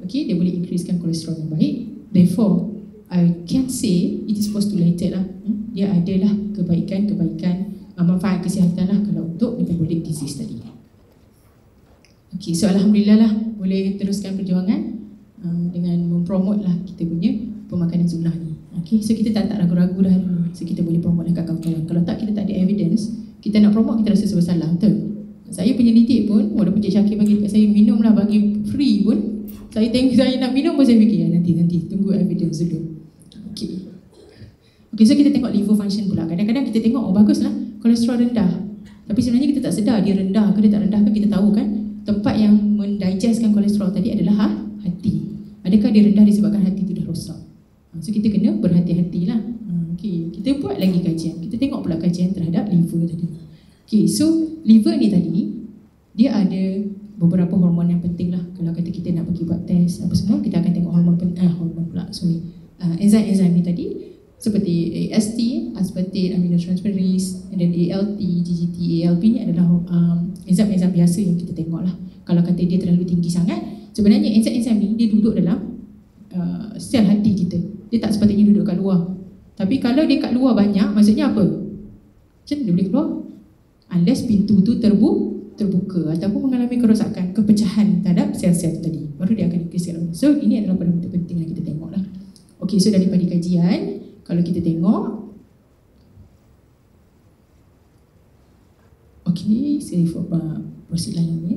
okay, dia boleh increasekan kolesterol yang baik. Therefore I can say it is postulated lah, dia adalah kebaikan manfaat kesihatan lah kalau untuk metabolic disease tadi. Okay, so alhamdulillah lah boleh teruskan perjuangan dengan mempromote lah kita punya pemakanan sunnah ni. Okay, so kita tak ragu-ragu dah ni. So kita boleh promote dekat kawan-kawan. Kalau tak, kita tak ada evidence, kita nak promote, kita rasa bersalah. Betul? Saya penyelidik pun, walaupun Cik Syakir bagi dekat saya minum lah, bagi free pun, saya nak minum pun saya fikir nanti tunggu evidence dulu. Okay, so kita tengok liver function pula. Kadang-kadang kita tengok baguslah kolesterol rendah, tapi sebenarnya kita tak sedar dia rendah ke dia tak rendah ke. Kita tahu kan tempat yang mendigestkan kolesterol tadi adalah hati. Adakah dia rendah disebabkan hati tu dah rosak? So kita kena berhati-hatilah. Okay, kita buat lagi kajian, kita tengok pula kajian terhadap liver tadi. Okay, so liver ni tadi dia ada beberapa hormon yang penting lah. Kalau kata kita nak pergi buat test apa semua, kita akan tengok enzim ni tadi, seperti AST, aspartate aminotransferase, and then ALT, GGT, ALP ni adalah enzim-enzim biasa yang kita tengok lah. Kalau kata dia terlalu tinggi sangat, sebenarnya enzim ni dia duduk dalam sel hati kita, dia tak sepatutnya duduk kat luar. Tapi kalau dia kat luar banyak, maksudnya apa? Macam dia boleh keluar? Unless pintu tu terbuka ataupun mengalami kerosakan, kepecahan terhadap sel-sel tadi, baru dia akan increase. So ini adalah parameter penting yang kita tengok lah. Okay, so daripada kajian, kalau kita tengok, okay, saya proceed lain ni.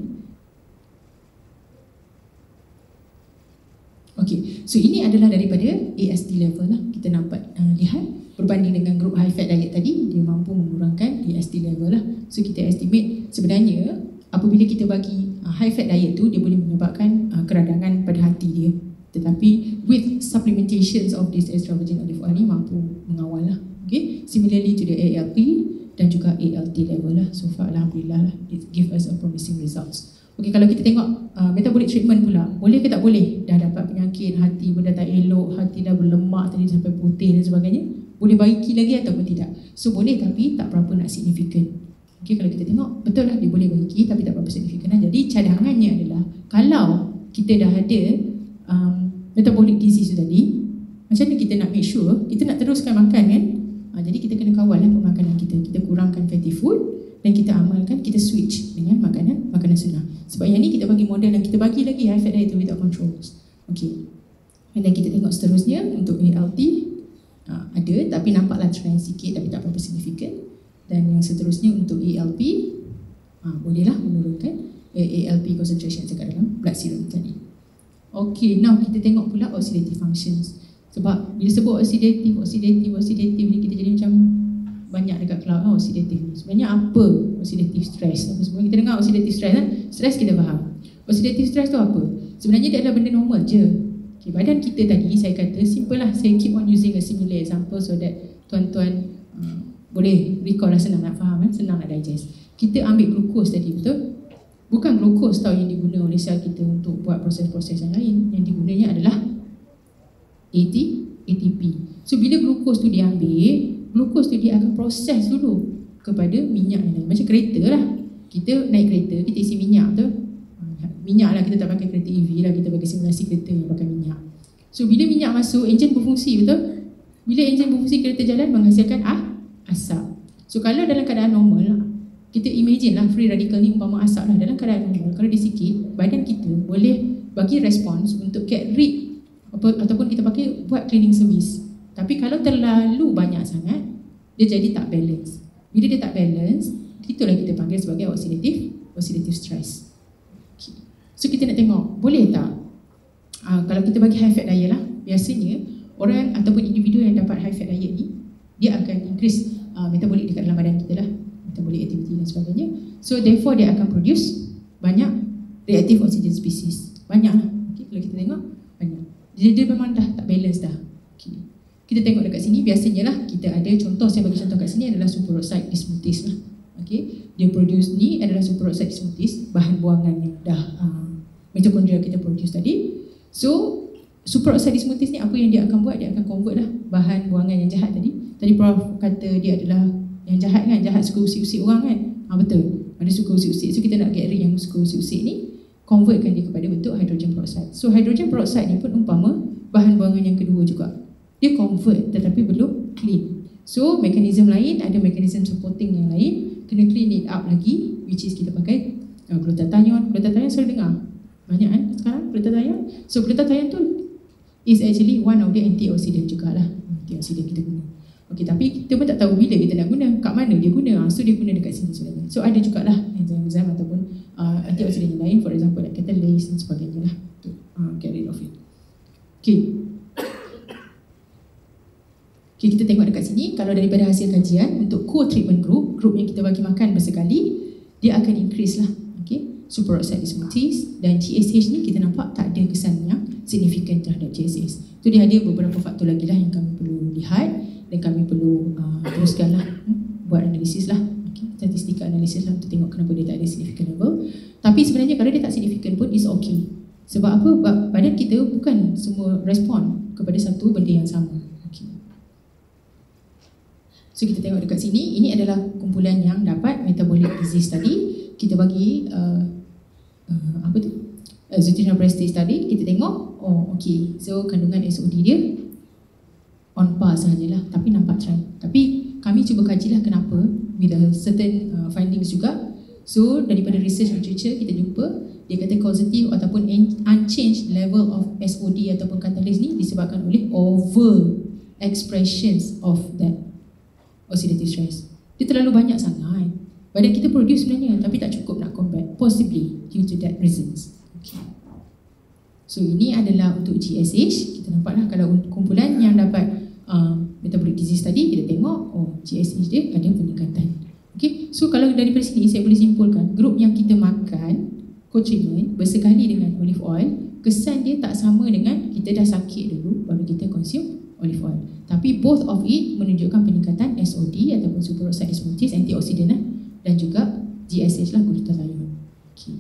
Okay, so ini adalah daripada AST level lah. Kita nampak lihat berbanding dengan grup high fat diet tadi, dia mampu mengurangkan AST level lah. So kita estimate sebenarnya apabila kita bagi high fat diet tu, dia boleh menyebabkan keradangan pada hati dia. Tetapi with supplementations of this extra virgin olive oil ni mampu mengawal lah. Okay, similarly to the ALP dan juga ALT level lah. So far alhamdulillah lah, it give us a promising results. Okay, kalau kita tengok metabolic treatment pula, boleh ke tak boleh? Dah dapat penyakit hati benda tak elok, hati dah berlemak tadi sampai putih dan sebagainya, boleh baiki lagi ataupun tidak? So boleh, tapi tak berapa nak signifikan. Okay, kalau kita tengok, betul lah dia boleh baiki tapi tak berapa signifikan. Jadi cadangannya adalah kalau kita dah ada metabolic disease tadi, macam mana kita nak make sure kita nak teruskan makan kan? Jadi kita kena kawal lah pemakanan kita. Kita kurangkan fatty food dan kita amalkan, kita switch dengan makanan sunnah. Sebab yang ni kita bagi model dan kita bagi lagi high fat diet without controls. Okay, dan kita tengok seterusnya untuk ALT ada, tapi nampaklah trend sikit tapi tak berapa signifikan. Dan yang seterusnya untuk ALP bolehlah menurunkan ALP concentration dekat dalam blood serum tadi. Okay, now kita tengok pula oxidative functions. Sebab bila sebut oxidative ni kita jadi macam banyak dekat cloud oxidative ni. Sebenarnya apa oxidative stress? Apa semua kita dengar oxidative stress kan? Stress kita faham. Oxidative stress tu apa? Sebenarnya dia adalah benda normal je. Okay, badan kita tadi saya kata simple lah. Saya keep on using a similar example so that tuan-tuan boleh recall lah, senang nak faham kan? Senang nak digest. Kita ambil glukos tadi, betul? Bukan glukos tau yang diguna oleh sel kita untuk buat proses-proses yang lain. Yang digunanya adalah ATP. So bila glukos tu diambil, glukos tu dia akan proses dulu kepada minyak yang lain. Macam kereta lah. Kita naik kereta, kita isi minyak tu. Minyak lah, kita tak pakai kereta EV lah, kita pakai simulasi kereta yang pakai minyak. So bila minyak masuk, enjin berfungsi, betul? Bila enjin berfungsi, kereta jalan menghasilkan asap. So kalau dalam keadaan normal, kita imagine lah free radical ni umpama asap lah. Dalam keadaan normal, kalau dia sikit, badan kita boleh bagi respons untuk get rid ataupun kita pakai buat cleaning service. Tapi kalau terlalu banyak sangat, dia jadi tak balance. Bila dia tak balance, itulah kita panggil sebagai oxidative stress. Okay. So kita nak tengok, boleh tak kalau kita bagi high fat diet lah, biasanya orang ataupun individu yang dapat high fat diet ni, dia akan increase metabolic dekat dalam badan kita lah, metabolic activity dan sebagainya. So therefore dia akan produce banyak reactive oxygen species. Banyak lah. Okay, kalau kita tengok banyak. Jadi dia memang dah tak balance dah. Okay. Kita tengok dekat sini, biasanya lah kita ada contoh, saya bagi contoh kat sini adalah superoxide dismutase lah. Okay. Dia produce ni adalah superoxide dismutase, bahan buangan yang dah mitokondria kita produce tadi. So superoxide dismutase ni apa yang dia akan buat? Dia akan convert lah bahan buangan yang jahat tadi. Tadi Prof kata dia adalah yang jahat kan, jahat suka usik-usik orang kan. Betul, ada suka usik-usik. So kita nak get rid yang suka usik-usik ni, convertkan dia kepada bentuk hydrogen peroxide. So hydrogen peroxide ni pun umpama bahan buangan yang kedua juga. Dia convert tetapi belum clean. So mekanisme lain, ada mekanisme supporting yang lain, kena clean it up lagi, which is kita pakai glutathione. Glutathione selalu dengar banyak kan sekarang, glutathione. So glutathione tu is actually one of the antioxidant jugalah. Antioxidant kita guna. Okay, tapi kita pun tak tahu bila kita nak guna, kat mana dia guna. So dia guna dekat sini sebenarnya. So ada jugalah enzim ataupun antioxidant yang lain, for example like catalase dan sebagainya lah, to get rid of it. Okay. Okay, kita tengok dekat sini, kalau daripada hasil kajian untuk co-treatment group yang kita bagi makan bersekali, dia akan increase lah. Okay. Superoxide dismutase dan TSH ni kita nampak tak ada kesan yang signifikan terhadap TSH. So dia ada beberapa faktor lagi lah yang kami perlu lihat dan kami perlu teruskan lah buat analisis lah, okay, statistika analisis lah untuk tengok kenapa dia tak ada significant level. Tapi sebenarnya kalau dia tak signifikan pun is okay. Sebab apa? Badan kita bukan semua respon kepada satu benda yang sama. Okay. So kita tengok dekat sini, ini adalah kumpulan yang dapat metabolic disease tadi. Kita bagi apa tu? Nutritional prestige tadi, kita tengok, oh okay, so kandungan SOD dia on par sahajalah, tapi nampak trend. Tapi kami cuba kajilah kenapa with a certain findings juga. So daripada research literature kita jumpa, dia kata causative ataupun unchanged level of SOD ataupun catalase ni disebabkan oleh over expressions of that oxidative stress. Dia terlalu banyak sangat. Badan kita produce sebenarnya tapi tak cukup nak combat, possibly due to that reasons. Okay. So ini adalah untuk GSH. Kita nampaklah kalau kumpulan yang dapat metabolic disease tadi, kita tengok GSH dia ada peningkatan. Okay. So kalau daripada sini saya boleh simpulkan, grup yang kita makan co-treatment bersekali dengan olive oil, kesan dia tak sama dengan kita dah sakit dulu baru kita consume olive oil. Tapi both of it menunjukkan peningkatan SOD ataupun superoxide dismutase, antioksidan lah, dan juga GSH lah, glutathione. Okay.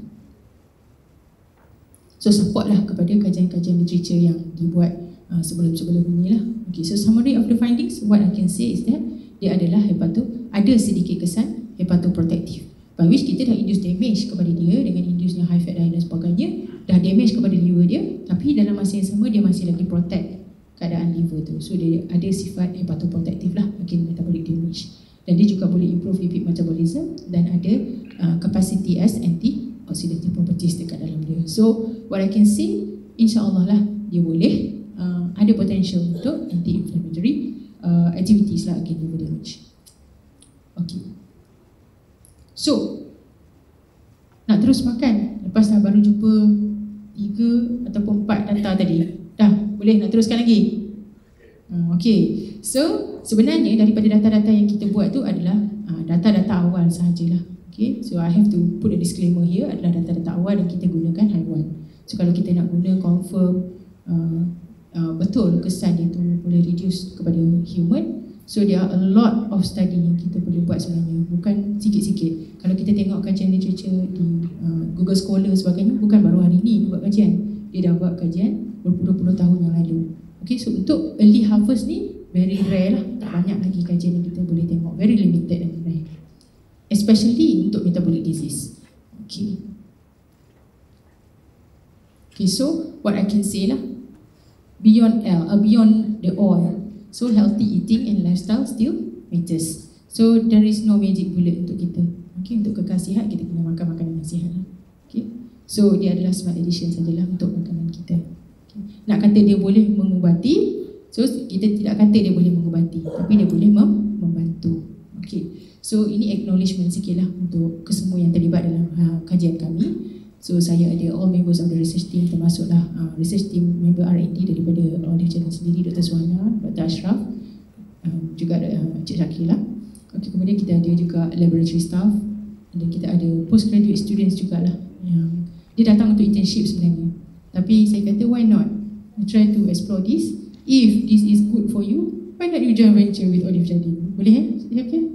So support lah kepada kajian-kajian literature yang dibuat sebelum-sebelum ini lah. Okay, so summary of the findings, what I can say is that dia adalah ada sedikit kesan hepatoprotective, by which kita dah induce damage kepada dia dengan induce-nya high fat diet dan sebagainya, dah damage kepada liver dia, tapi dalam masa yang sama dia masih lagi protect keadaan liver tu. So dia ada sifat hepatoprotective lah, against metabolic damage. Dan dia juga boleh improve lipid metabolism dan ada capacity as antioxidative properties dekat dalam dia. So what I can say, insyaAllah lah dia boleh ada potential untuk anti-inflammatory activities lah against liver damage. Okay. So nak terus makan lepas dah baru jumpa 3 ataupun 4 data tadi, dah boleh nak teruskan lagi? Okay. So sebenarnya daripada data-data yang kita buat tu adalah data-data awal sahajalah. Okay, so I have to put a disclaimer here, adalah data-data awal yang kita gunakan haiwan. So kalau kita nak guna confirm betul kesan dia tu boleh reduce kepada human, so there are a lot of study yang kita boleh buat sebenarnya, bukan sikit-sikit. Kalau kita tengok kajian literature di Google Scholar sebagainya, bukan baru hari ni buat kajian, dia dah buat kajian berpuluh-puluh tahun yang lalu. Okay, so untuk early harvest ni very rare lah, tak banyak lagi kajian yang kita boleh tengok, very limited and rare, especially untuk metabolic disease. Okay. Okay, so what I can say lah, beyond the oil, so healthy eating and lifestyle still matters. So there is no magic bullet untuk kita. Okay, untuk kekal sihat kita kena makan makanan yang sihat lah. Okay, so dia adalah smart addition sajalah untuk makanan kita. Okay. Nak kata dia boleh mengubati, so kita tidak kata dia boleh mengubati, tapi dia boleh membantu. Okay, so ini acknowledgement sikit lah untuk kesemua yang terlibat dalam kajian kami. So saya ada all members of the research team, termasuklah research team member R&D daripada Olive Garden sendiri, Dr. Suhana, Dr. Ashraf, juga Cik Shakila. Okay, kemudian kita ada juga laboratory staff, dan kita ada postgraduate students jugalah yang dia datang untuk internship sebenarnya. Tapi saya kata why not? I try to explore this. If this is good for you, why not you join venture with Olive Garden? Boleh okay?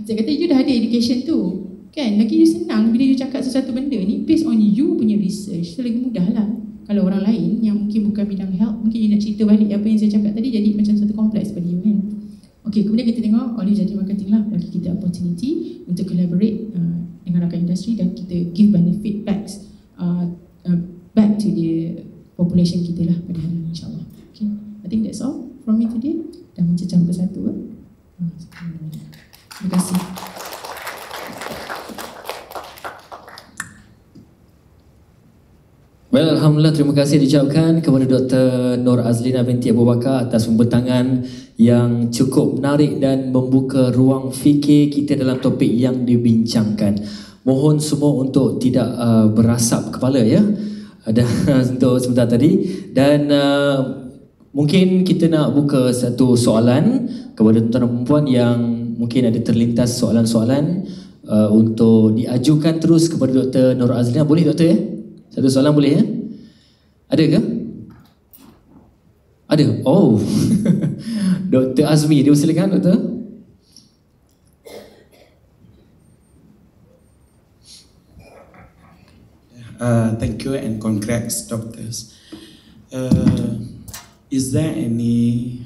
Saya kata you dah ada education tu. Kan, lagi you senang bila you cakap sesuatu benda ni based on you punya research, so lagi mudah lah. Kalau orang lain yang mungkin bukan bidang health, mungkin you nak cerita balik apa yang saya cakap tadi, jadi macam satu kompleks pada you kan. Okay, kemudian kita tengok Olive Garden Marketing lah bagi kita opportunity untuk collaborate dengan rakan industri, dan kita give benefit back to the population kita lah pada hari ini, insyaAllah. Okay, I think that's all from me today. Dah mencecah ke satu. Terima kasih. Well, Alhamdulillah, terima kasih diucapkan kepada Dr. Nur Azlina binti Abu Bakar atas pembentangan yang cukup menarik dan membuka ruang fikir kita dalam topik yang dibincangkan. Mohon semua untuk tidak berasap kepala ya, untuk sebentar tadi. Dan mungkin kita nak buka satu soalan kepada tuan-tuan dan perempuan yang mungkin ada terlintas soalan-soalan untuk diajukan terus kepada Dr. Nur Azlina. Boleh Doktor ya? Satu soalan boleh ya? Ada ke? Ada? Oh. Dr. Azmi, dipersilakan Doktor. Thank you and congrats doctors. Is there any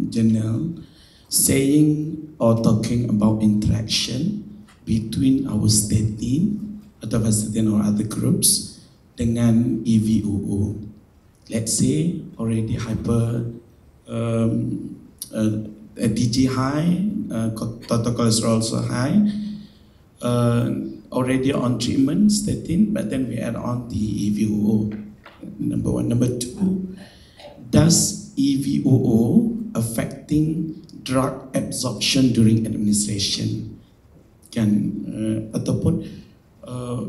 journal saying or talking about interaction between our statin atau statin or other groups dengan EVOO? Let's say already hyper TG high, total cholesterol also high, already on treatment statin, but then we add on the EVOO. Number one. Number two, does EVOO affecting drug absorption during administration? Ataupun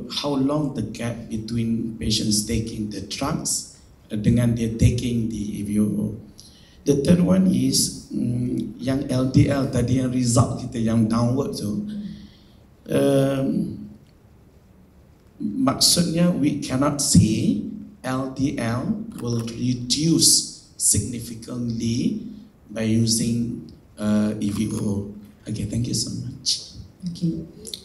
how long the gap between patients taking the drugs dengan dia taking the EVOO. The third one is yang LDL tadi, yang result kita yang downward tu, maksudnya we cannot say LDL will reduce significantly by using EVOO. Okay, thank you so much. Okay,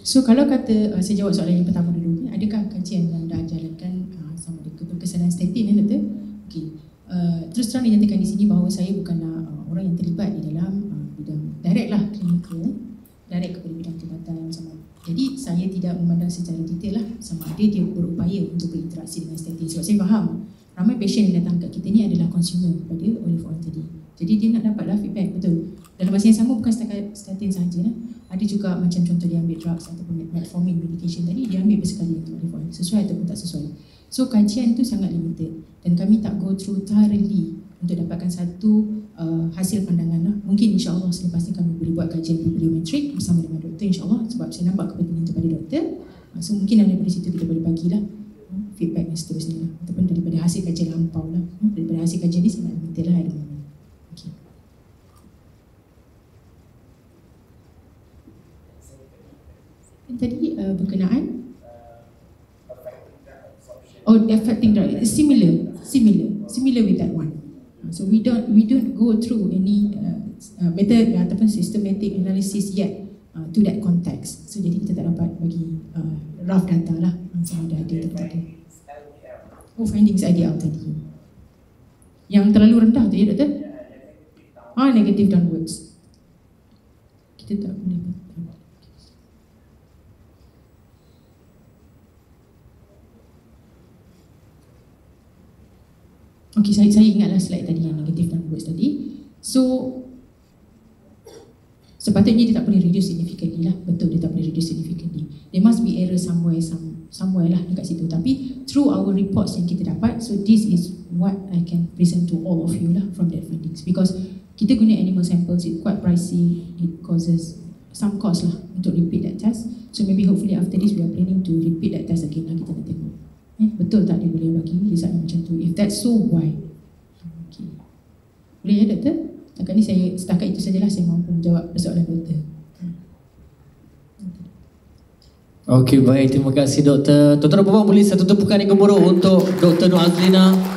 so kalau kata saya jawab soalan yang pertama dulu ni, adakah kajian yang dah jalankan sama dengan kesanan statin ya Doktor? Okay, terus terang dinyatakan di sini bahawa saya bukanlah orang yang terlibat di dalam bidang direct lah, klinikal, direct kepada bidang perubatan sama. Jadi saya tidak memandang secara detail lah sama ada dia berupaya untuk berinteraksi dengan statin, sebab saya faham ramai pasien yang datang kat kita ni adalah consumer pada olive oil tadi. Jadi dia nak dapatlah feedback, betul. Dalam masa yang sama bukan setakat statin sahaja, ada juga macam contoh dia ambil drugs ataupun metformin medication tadi, dia ambil bersekali untuk olive oil, sesuai ataupun tak sesuai. So kajian tu sangat limited dan kami tak go through thoroughly untuk dapatkan satu hasil pandangan lah. Mungkin insyaAllah selepas ni kami boleh buat kajian bibliometrik bersama dengan doktor insyaAllah, sebab saya nampak kepentingan itu pada doktor. So mungkin daripada situ kita boleh bagilah feedback yang seterusnya lah, ataupun daripada hasil kajian lampau lah. Daripada hasil kajian ni sangat limited lah. Okay. or affecting drug, it's similar with that one. So we don't go through any method ataupun systematic analysis yet to that context. So jadi kita tak dapat bagi rough data lah sama ada atau tidak. Findings IDL tadi. Yang terlalu rendah tu ya doktor? Negative downwards. Kita tak boleh. Okey, saya ingatlah slide tadi yang negative downwards tadi. So sepatutnya dia tak boleh reduce significantly lah. Betul, dia tak boleh reduce significantly. There must be error somewhere lah dekat situ. Tapi through our reports yang kita dapat, so this is what I can present to all of you lah from that findings. Because kita guna animal samples, it's quite pricey, it causes some cost lah untuk repeat that test. So maybe hopefully after this we are planning to repeat that test again lah, kita nak tengok betul tak dia boleh bagi result macam tu. If that's so, why? Okay. Boleh ya doktor? Setakat itu sajalah saya mampu menjawab persoalan doktor. Okey, baik, terima kasih doktor. Tuan-tuan dan puan boleh saya tutup bukan yang gemuruh untuk Dr. Nur Azlina.